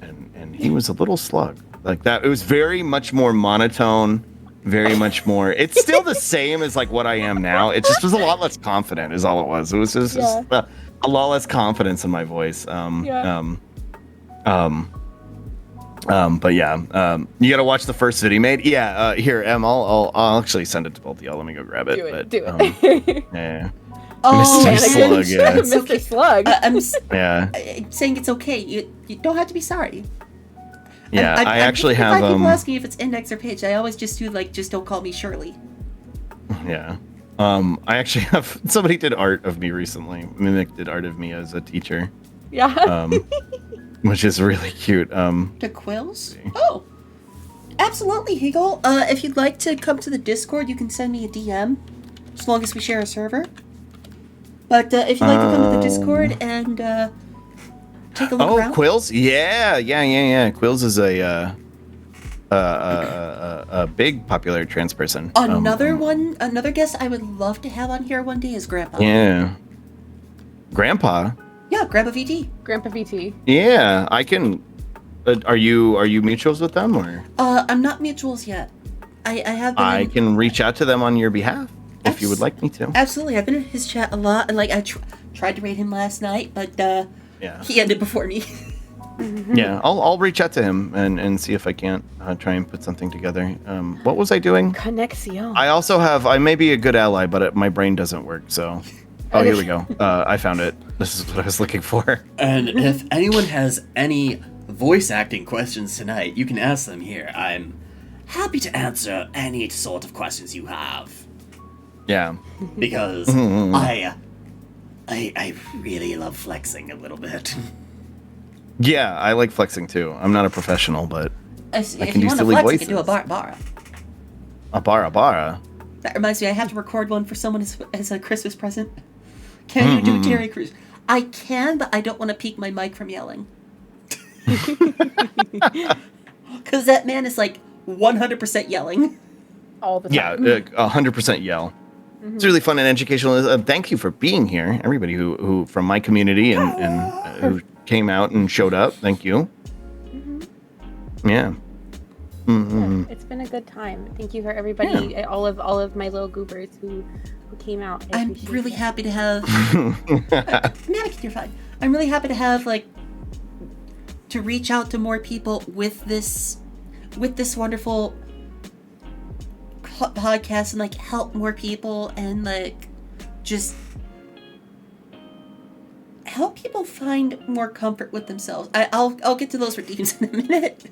and he was a little slug like that. It was very much more monotone, very much more. It's still the same as like what I am now. It just was a lot less confident, is all it was. It was just a lot less confidence in my voice. But yeah, you gotta watch the first video he made. Yeah, here, Em, I'll actually send it to both of y'all. Let me go grab it. Do it. Yeah. Oh, Mr. Slug, yeah. Mr. Slug. I'm Yeah. saying it's okay. You don't have to be sorry. Yeah, I actually if have people ask me if it's Index or Paige, I always just do like just don't call me Shirley. Yeah. I actually have somebody did art of me recently. Mimic did art of me as a teacher. Yeah. Which is really cute. To Quills? Oh, absolutely, Hegel. If you'd like to come to the Discord, you can send me a DM, as long as we share a server. But if you'd like to come to the Discord and take a look around. Quills? Yeah. Quills is a big popular trans person. Another guest I would love to have on here one day is Grandpa. Yeah. Grandpa? Yeah, Grandpa VT. Grandpa VT. Yeah, I can. Are you mutuals with them or? I'm not mutuals yet. I have been. I can reach out to them on your behalf if you would like me to. Absolutely, I've been in his chat a lot, and like I tried to raid him last night, but Yeah. he ended before me. Yeah, I'll reach out to him and see if I can't try and put something together. What was I doing? Conexion. I may be a good ally, but my brain doesn't work. So, here we go. I found it. This is what I was looking for. And if anyone has any voice acting questions tonight, you can ask them here. I'm happy to answer any sort of questions you have. Yeah. Because I really love flexing a little bit. Yeah, I like flexing too. I'm not a professional, but If I can you do want to silly flex, voices. you can do a bara. A bara. That reminds me, I have to record one for someone as a Christmas present. Can you do Terry Crews? I can, but I don't want to peak my mic from yelling. Because that man is like 100% yelling. All the Yeah, time. 100% yell. It's really fun and educational. Thank you for being here, everybody who from my community and who came out and showed up. Thank you. Yeah. Yeah, it's been a good time. Thank you for everybody, all of my little goobers who came out. I I'm appreciate really it. happy to have. Mannequin, you're fine. I'm really happy to have to reach out to more people with this wonderful podcast and help more people and just help people find more comfort with themselves. I'll get to those redeems in a minute.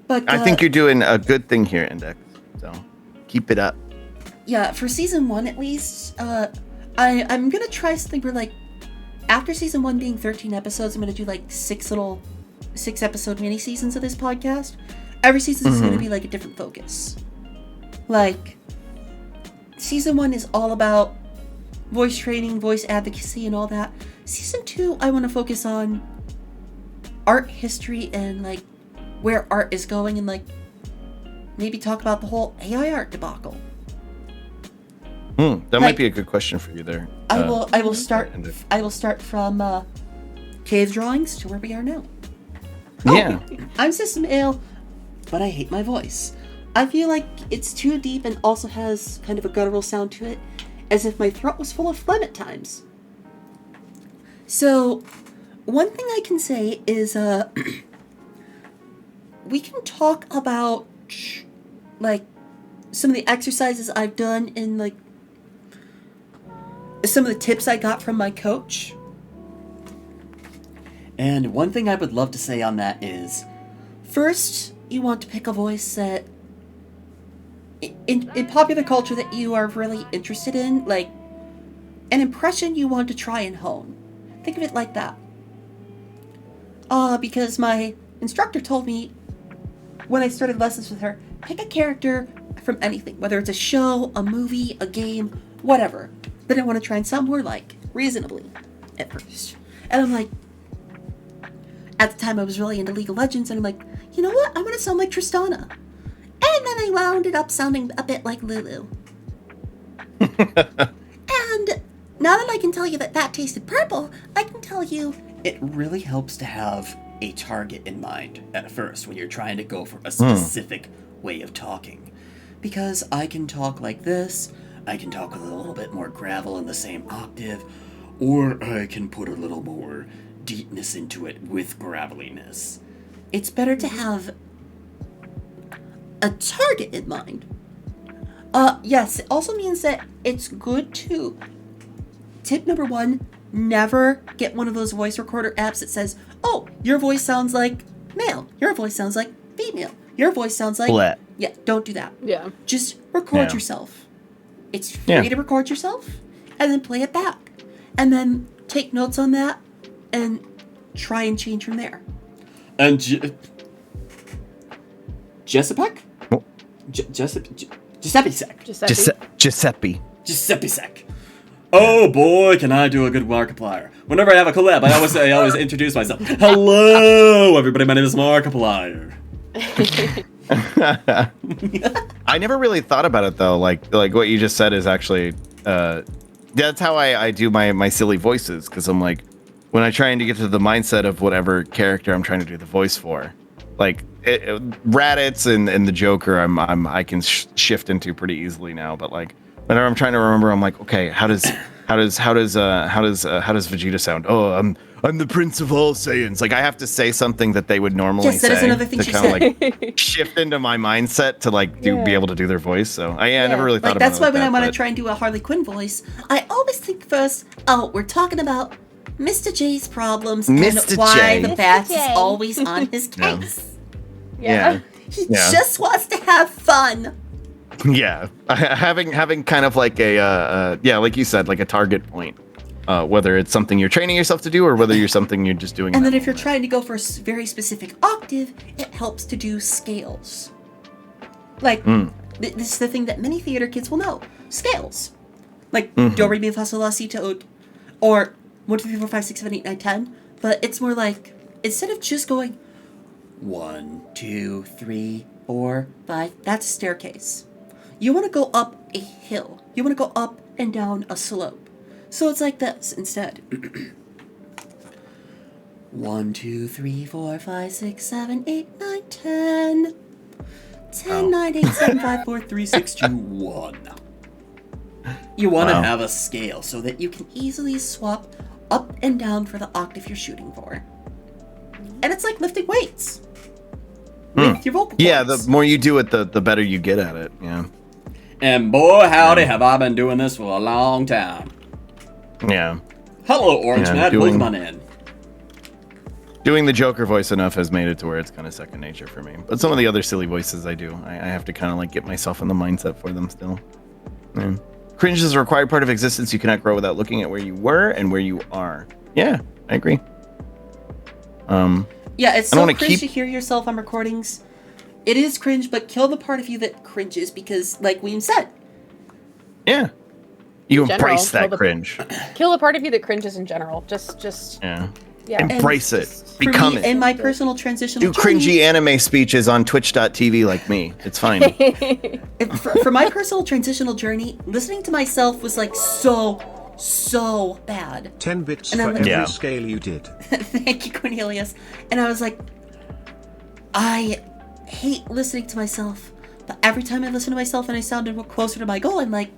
But I think you're doing a good thing here, Index. So keep it up. yeah, for season 1 at least, I'm gonna try something where after season 1 being 13 episodes, I'm gonna do 6 episode mini seasons of this podcast. Every season is gonna be a different focus. Season 1 is all about voice training, voice advocacy, and all that. Season 2, I want to focus on art history and where art is going, and maybe talk about the whole AI art debacle. That might be a good question for you there. I will start Index. from cave drawings to where we are now. Yeah. I'm System Ale, but I hate my voice. I feel like it's too deep and also has kind of a guttural sound to it, as if my throat was full of phlegm at times. So, one thing I can say is, we can talk about, some of the exercises I've done and, some of the tips I got from my coach. And one thing I would love to say on that is, First, you want to pick a voice that, in popular culture, that you are really interested in, an impression you want to try and hone. Think of it like that. Because my instructor told me when I started lessons with her, pick a character from anything, whether it's a show, a movie, a game, whatever, that I want to try and sound more like, reasonably, at first. And I'm like, at the time I was really into League of Legends, and I'm like, you know what, I want to sound like Tristana. And then I wound up sounding a bit like Lulu. And now that I can tell you that tasted purple, I can tell you... it really helps to have a target in mind at first when you're trying to go for a specific way of talking. Because I can talk like this, I can talk with a little bit more gravel in the same octave, or I can put a little more deepness into it with graveliness. It's better to have a target in mind. Yes, it also means that it's good to... Tip number 1, never get one of those voice recorder apps that says, oh, your voice sounds like male, your voice sounds like female, your voice sounds like... Bleh. Yeah, don't do that. Yeah. Just record Yeah. yourself. It's free to record yourself, and then play it back. And then take notes on that, and try and change from there. And Jessipek? Oh. Giuseppe Sec. Giuseppe. Giuseppe Sec. Oh boy, can I do a good Markiplier. Whenever I have a collab, I always introduce myself. Hello, everybody, my name is Markiplier. I never really thought about it though. Like what you just said is actually that's how I do my silly voices, because I'm like, when I'm trying to get to the mindset of whatever character I'm trying to do the voice for, Raditz and the Joker, I can shift into pretty easily now. But whenever I'm trying to remember, I'm like, okay, how does how does Vegeta sound? Oh, I'm the Prince of all Saiyans. Like I have to say something that they would normally Yes, that say is another thing to she kind of said. like shift into my mindset to like be able to do their voice. So I never really thought Like about that's it why like when that, I want to but- try and do a Harley Quinn voice, I always think first, oh, we're talking about Mr. J's problems Mr. and why J. the bats J. is always on his Yeah. case. Yeah. He Yeah. just wants to have fun. Yeah, having kind of like a like you said, like a target point, whether it's something you're training yourself to do or whether you're something you're just doing. And that then if you're moment. trying to go for a very specific octave, it helps to do scales. Like, this is the thing that many theater kids will know. Scales. Like, do, re, mi, fa, sol, la, si, to, or 1, 2, 3, 4, 5, 6, 7, 8, 9, 10. But it's more like, instead of just going 1, 2, 3, 4, 5, that's a staircase. You want to go up a hill. You want to go up and down a slope. So it's like this instead. 1, 2, 3, 4, 5, 6, 7, 8, 9, 10. 10, 9, 8, 7, 5, 4, 3, 6, 2, 1. You want to have a scale so that you can easily swap up and down for the octave you're shooting for. And it's like lifting weights. With your vocal Yeah, cords. the more you do it, the better you get at it. Yeah. And boy, howdy, have I been doing this for a long time. Yeah. Hello, Orange Yeah, Man. doing- Welcome on in. Doing the Joker voice enough has made it to where it's kind of second nature for me. But some of the other silly voices I do, I have to kind of like get myself in the mindset for them still. Yeah. Cringe is a required part of existence. You cannot grow without looking at where you were and where you are. Yeah, I agree. Yeah, it's I so wanna cringe keep- to hear yourself on recordings. It is cringe, but kill the part of you that cringes because, like Weem said, Yeah. You In general, embrace that kill the- cringe. Kill a part of you that cringes in general. Just Yeah. yeah. Embrace it. for Become me, it. in my personal transitional Do journey, cringy anime speeches on twitch.tv like me. It's fine. for my personal transitional journey, listening to myself was like so bad. 10 bits And for I'm like- every Yeah. scale you did. Thank you, Cornelius. And I was like, I hate listening to myself, but every time I listen to myself and I sounded closer to my goal, I'm like,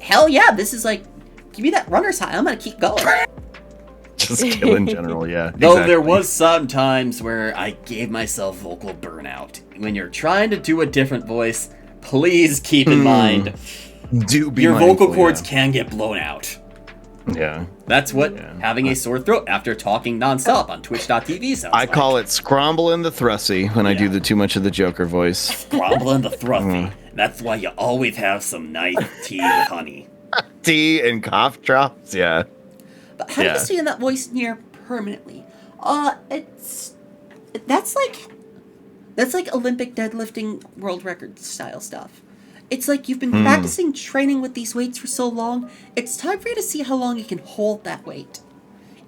hell yeah, this is like, give me that runner's high. I'm gonna keep going. Just kill in general, yeah. Though there exactly. was some times where I gave myself vocal burnout. When you're trying to do a different voice, please keep in mind Do be your vocal mindful, cords can get blown out. Yeah. That's what Yeah. having a sore throat after talking nonstop on twitch.tv sounds I like. call it scrombling the thrusy when I do Yeah. the too much of the Joker voice. Grumbling the thruthy. That's why you always have some nice tea with honey. Tea and cough drops, yeah. But how do Yeah. you stay in that voice near permanently? That's like Olympic deadlifting world record style stuff. It's like you've been practicing training with these weights for so long, it's time for you to see how long you can hold that weight.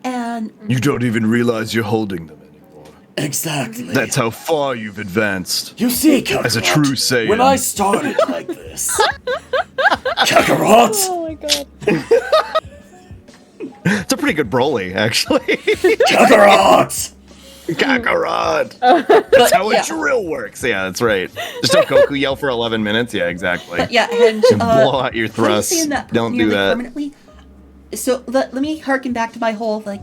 And You don't even realize you're holding them anymore. Exactly. That's how far you've advanced. You see, As a Kakarot, true Saiyan. when I started like this, Kakarot, Oh my god. It's a pretty good Broly, actually. Kakarot. Kakarot! That's how a yeah. drill works. Yeah, that's right. Just don't Goku yell for 11 minutes. Yeah, exactly. But yeah, and Blow out your how do you thrusts. stay in that Don't do nearly that. permanently? So let me harken back to my whole like.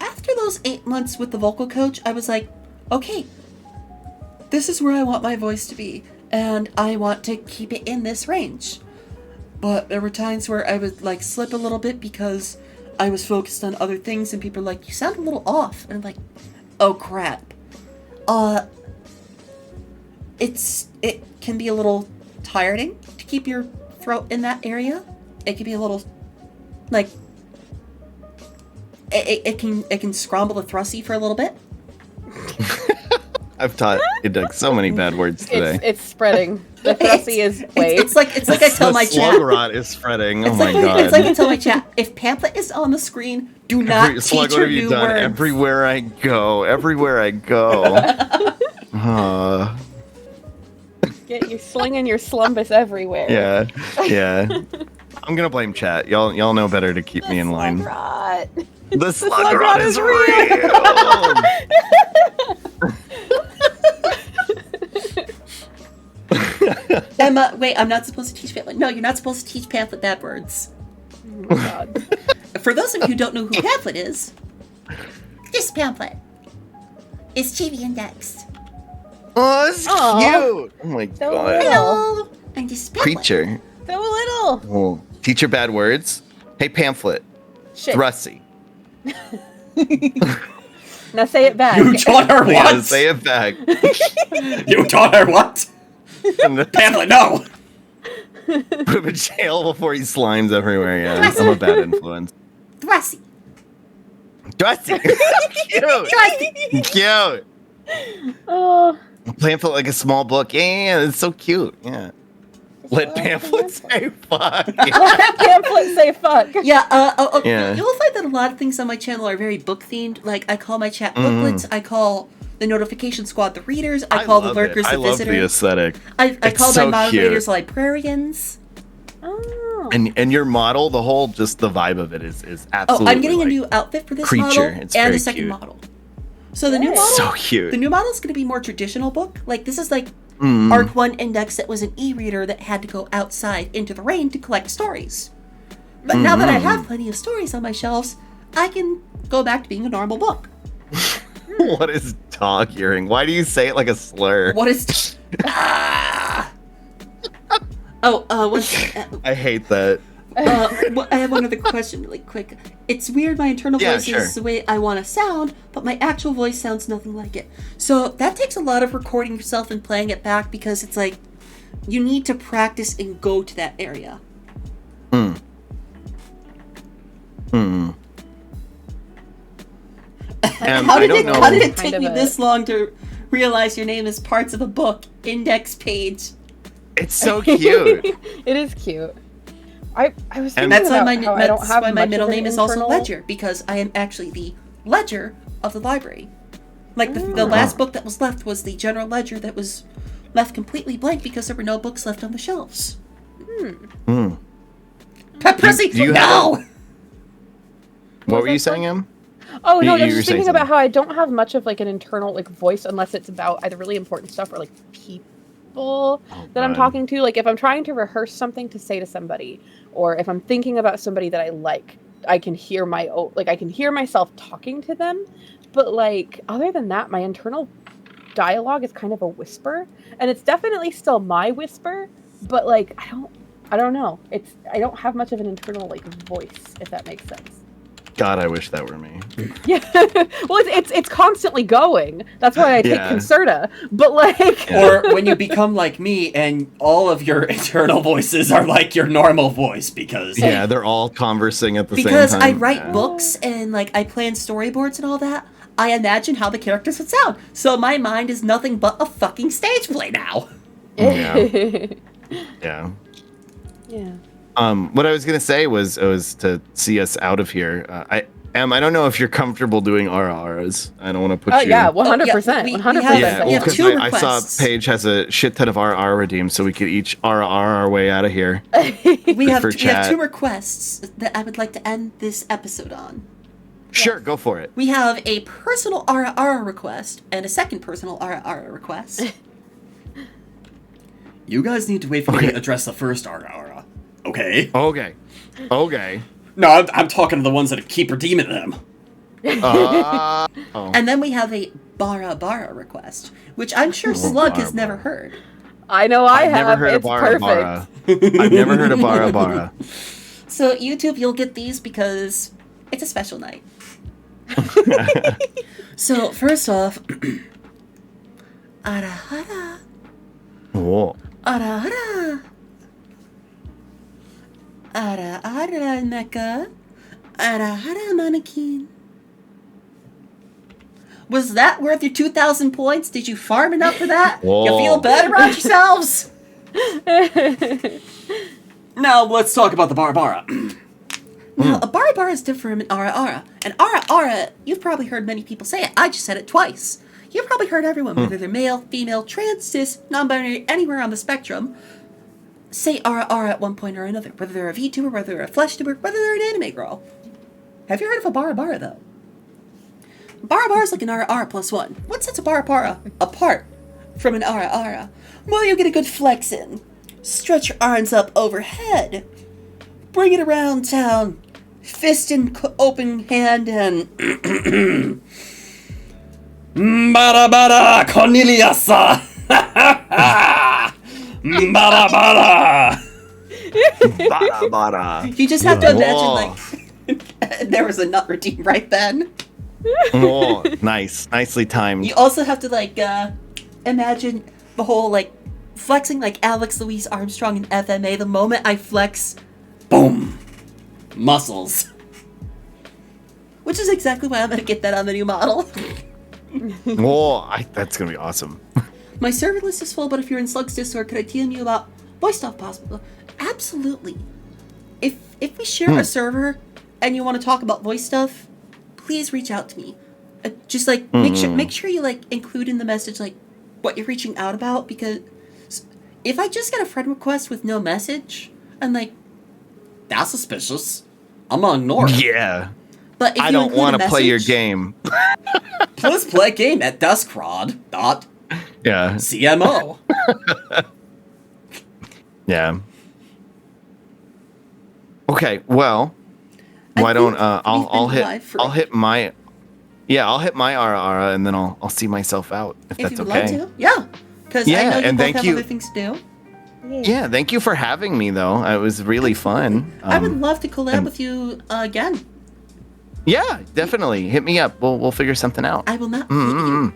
After those 8 months with the vocal coach, I was like, okay, this is where I want my voice to be, and I want to keep it in this range. But there were times where I would like slip a little bit because I was focused on other things, and people are like, you sound a little off, and I'm like, oh crap. It can be a little tiring to keep your throat in that area. It can be a little like it can scramble the thrusty for a little bit. I've taught it so many bad words today. It's spreading. The thrusty is way. It's like I tell my chat. Sluggerot is spreading. Oh It's my like, god. it's like I tell my chat. If pamphlet is on the screen, do not Slug, teach what her have you new done? words. Everywhere I go. Everywhere I go. You're slinging your slumbus everywhere. Yeah. Yeah. I'm gonna blame chat. Y'all know better to keep me in line. Slugrot. The Sluggerot is real. Emma, wait, I'm not supposed to teach pamphlet. No, you're not supposed to teach pamphlet bad words. my God. For those of you who don't know who Pamphlet is, this Pamphlet is TV Index. Oh, it's cute. Oh my So god. little. Hello, I'm this Pamphlet. Creature. So little. Oh. Teach your bad words. Hey, Pamphlet. Shit. Thrusty. Now say it back. You taught her Yeah, what? say it back. You taught her what? Pamphlet, no! Put him in jail before he slimes everywhere. Yeah, I'm a bad influence. Thrusty. Thrusty. Cute. Cute. Oh. Pamphlet like a small book. Yeah, it's so cute. Yeah. Let Pamphlet say fuck. Let Pamphlet say fuck. Yeah, Yeah. you'll find that a lot of things on my channel are very book themed. Like, I call my chat booklets, I call the notification squad the readers, I call the love lurkers it. the I love visitors. the aesthetic. I It's call so my moderators cute. librarians. Oh. And your model, the whole, just the vibe of it is Oh, absolutely. I'm getting like, a new outfit for this creature. model It's and very a second cute. model. So the new Yay. model, So cute. the new model is going to be more traditional book. Like, this is like Mm. Arc 1 Index that was an e-reader that had to go outside into the rain to collect stories. But now that I have plenty of stories on my shelves, I can go back to being a normal book. What is dog hearing? Why do you say it like a slur? What is... Ah! Oh, I hate that. I have one other question really quick. It's weird my internal Yeah, voice sure. is the way I want to sound, but my actual voice sounds nothing like it. So that takes a lot of recording yourself and playing it back because it's like, you need to practice and go to that area. How did it take Kind me of this long to realize your name is parts of a book index page? It's so cute. It is cute. I was thinking And That's why about my how I don't that's have why my much middle of an name is also internal- Ledger, because I am actually the ledger of the library. Like the last book that was left was the general ledger that was left completely blank because there were no books left on the shelves. Pressy, do you no! What were you saying, Em? Oh no, You I were was just saying thinking about something. how I don't have much of like an internal like voice unless it's about either really important stuff or like people that I'm God. talking to. Like if I'm trying to rehearse something to say to somebody, or if I'm thinking about somebody that I like, I can hear my own, like I can hear myself talking to them. But like other than that, my internal dialogue is kind of a whisper, and it's definitely still my whisper. But like I don't know. I don't have much of an internal like voice, if that makes sense. God, I wish that were me. Yeah, well, it's constantly going. That's why I take Yeah. Concerta. But like, Or when you become like me and all of your internal voices are like your normal voice because Yeah, they're all conversing at the Because same I time. write Yeah. books and like I plan storyboards and all that, I imagine how the characters would sound. So my mind is nothing but a fucking stage play now. Yeah. Yeah. yeah. What I was gonna say was to see us out of here. I don't know if you're comfortable doing RRs. I don't want to put Oh you. yeah, we- 100%, we 100%. have- Yeah, we have because two I saw requests. Paige has a shit ton of RR redeemed, so we could each RR our way out of here. We have For chat. two requests that I would like to end this episode on. Sure, go for it. We have a personal RR request and a second personal RR request. you guys need to wait for me to address the first Aura. Okay? Okay. Okay. No, I'm talking to the ones that keep redeeming them. Oh. And then we have a Bara Bara request, which I'm sure Slug has Bara never Bara. heard. I know I I've have. never heard It's of Bara perfect. Bara. I've never heard of Bara Bara. So YouTube, you'll get these because it's a special night. So first off, Arahara, Whoa. Arahara, Arahara Mecha, Arahara Mannequin. Was that worth your 2,000 points? Did you farm enough for that? Whoa. You feel bad about yourselves? Now let's talk about the Barbara. Now, a Bara Bara is different from an Ara Ara. An Ara Ara, you've probably heard many people say it. I just said it twice. You've probably heard everyone, whether they're male, female, trans, cis, non-binary, anywhere on the spectrum, say Ara Ara at one point or another. Whether they're a VTuber, whether they're a flesh tuber, whether they're an anime girl. Have you heard of a Bara Bara, though? Bara Bara is like an Ara Ara plus one. What sets a Bara Bara apart from an Ara Ara? Well, you get a good flex in. Stretch your arms up overhead. bring it around town, fist in open hand, and Bada bada, Cornelius! Bada bada! Bada, bada. you just have to imagine Whoa. like there was a nut routine right then. Oh, nice. Nicely timed. You also have to like imagine the whole like flexing like Alex Louise Armstrong in FMA. The moment I flex, Boom! Muscles. which is exactly why I'm gonna get that on the new model. Whoa, that's going to be awesome. My server list is full, but if you're in Slug's Discord, could I DM you about voice stuff possible? Absolutely. If we share a server and you want to talk about voice stuff, please reach out to me. Just like make sure you like include in the message like what you're reaching out about, because if I just get a friend request with no message, I'm like, That's suspicious. I'm gonna ignore it. Yeah. but if I you don't include a want to play your message- game. Please play a game at Duskrod.cmo. Yeah. Yeah. Okay, well, why don't think I'll we've been live for- hit my Ara and then I'll see myself out if If that's you would okay. like to, yeah. Because I Yeah, know you and both thank have you. other things to do. Yeah, thank you for having me though. It was really fun. I would love to collab with you again. Yeah, definitely. Hit me up. We'll figure something out. I will not hate you.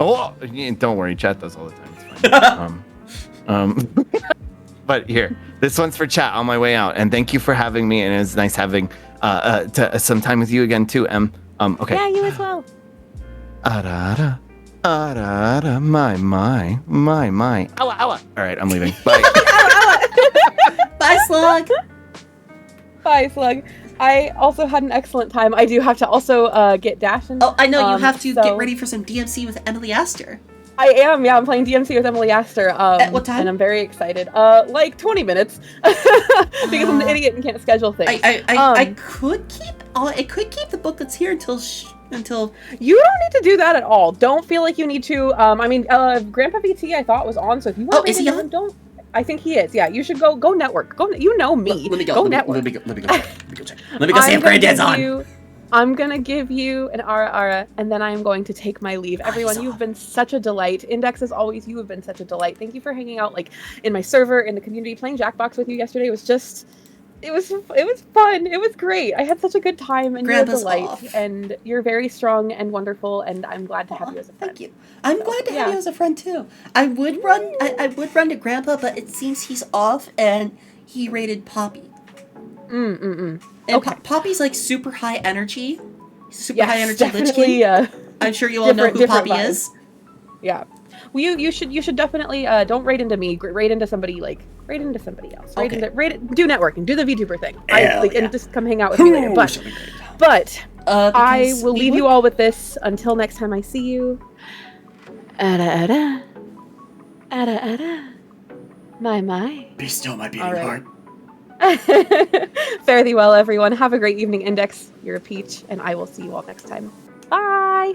Oh, don't worry. Chat does all the time. It's fine. But here, this one's for chat on my way out. And thank you for having me. And it was nice having some time with you again too. Okay. Yeah, you as well. Arara, arara, my. Owa. All right, I'm leaving. Bye. Bye, Slug. Bye, Slug. I also had an excellent time. I do have to also get dashing. Oh, I know you have to so- get ready for some DMC with Emily Astor. I am, yeah. I'm playing DMC with Emily Astor. At what time? And I'm very excited. Like 20 minutes, because I'm an idiot and can't schedule things. I could keep the book that's here until You don't need to do that at all. Don't feel like you need to. I mean, Grandpa VT I thought was on, so if you want Oh, is he on? don't. I think he is. Yeah, you should go network. Go. You know me. Let me go. Go let network. me go check. Let me go see if Granddad's on. I'm gonna give you an Ara, and then I am going to take my leave. Everyone, he's you've on. been such a delight. Index, as always, you have been such a delight. Thank you for hanging out, like, in my server, in the community. Playing Jackbox with you yesterday was just... It was fun. It was great. I had such a good time, and Grandpa's you're a delight. off. And you're very strong and wonderful, and I'm glad to have you as a friend. Thank you. I'm glad to have Yeah. you as a friend too. I would run to Grandpa, but it seems he's off and he raided Poppy. And Okay. Poppy's like super high energy. Super Yes, high energy Lich definitely, King. I'm sure you all know who different Poppy vibes. is. Yeah. Well, you should definitely don't raid into me. Raid into somebody raid into somebody else. Okay. Do networking. Do the VTuber thing. Hell yeah. And just come hang out with me later. Ooh, But she'll be great. I Because will we leave would- you all with this until next time I see you. Ada. My. Be still my beating All right. heart. Fare thee well, everyone. Have a great evening, Index. You're a peach, and I will see you all next time. Bye.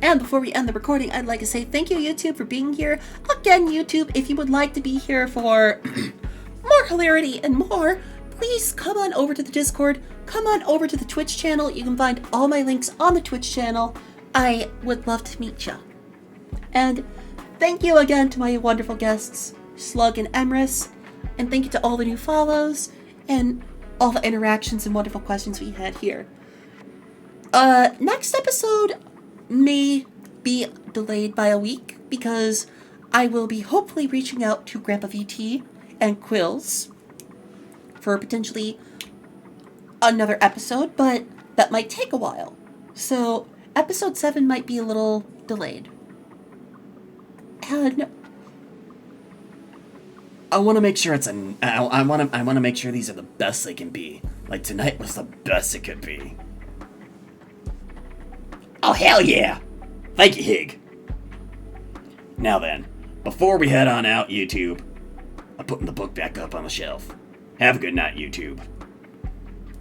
And before we end the recording, I'd like to say thank you, YouTube, for being here. Again, YouTube, if you would like to be here for more hilarity and more, please come on over to the Discord. Come on over to the Twitch channel. You can find all my links on the Twitch channel. I would love to meet you. And thank you again to my wonderful guests, Slug and Emrys. And thank you to all the new follows and all the interactions and wonderful questions we had here. Next episode may be delayed by a week because I will be hopefully reaching out to Grandpa VT and Quills for potentially another episode, but that might take a while. So episode 7 might be a little delayed. And I want to make sure I want to make sure these are the best they can be. Like tonight was the best it could be. Oh hell yeah! Thank you, Hig. Now then, before we head on out, YouTube, I'm putting the book back up on the shelf. Have a good night, YouTube.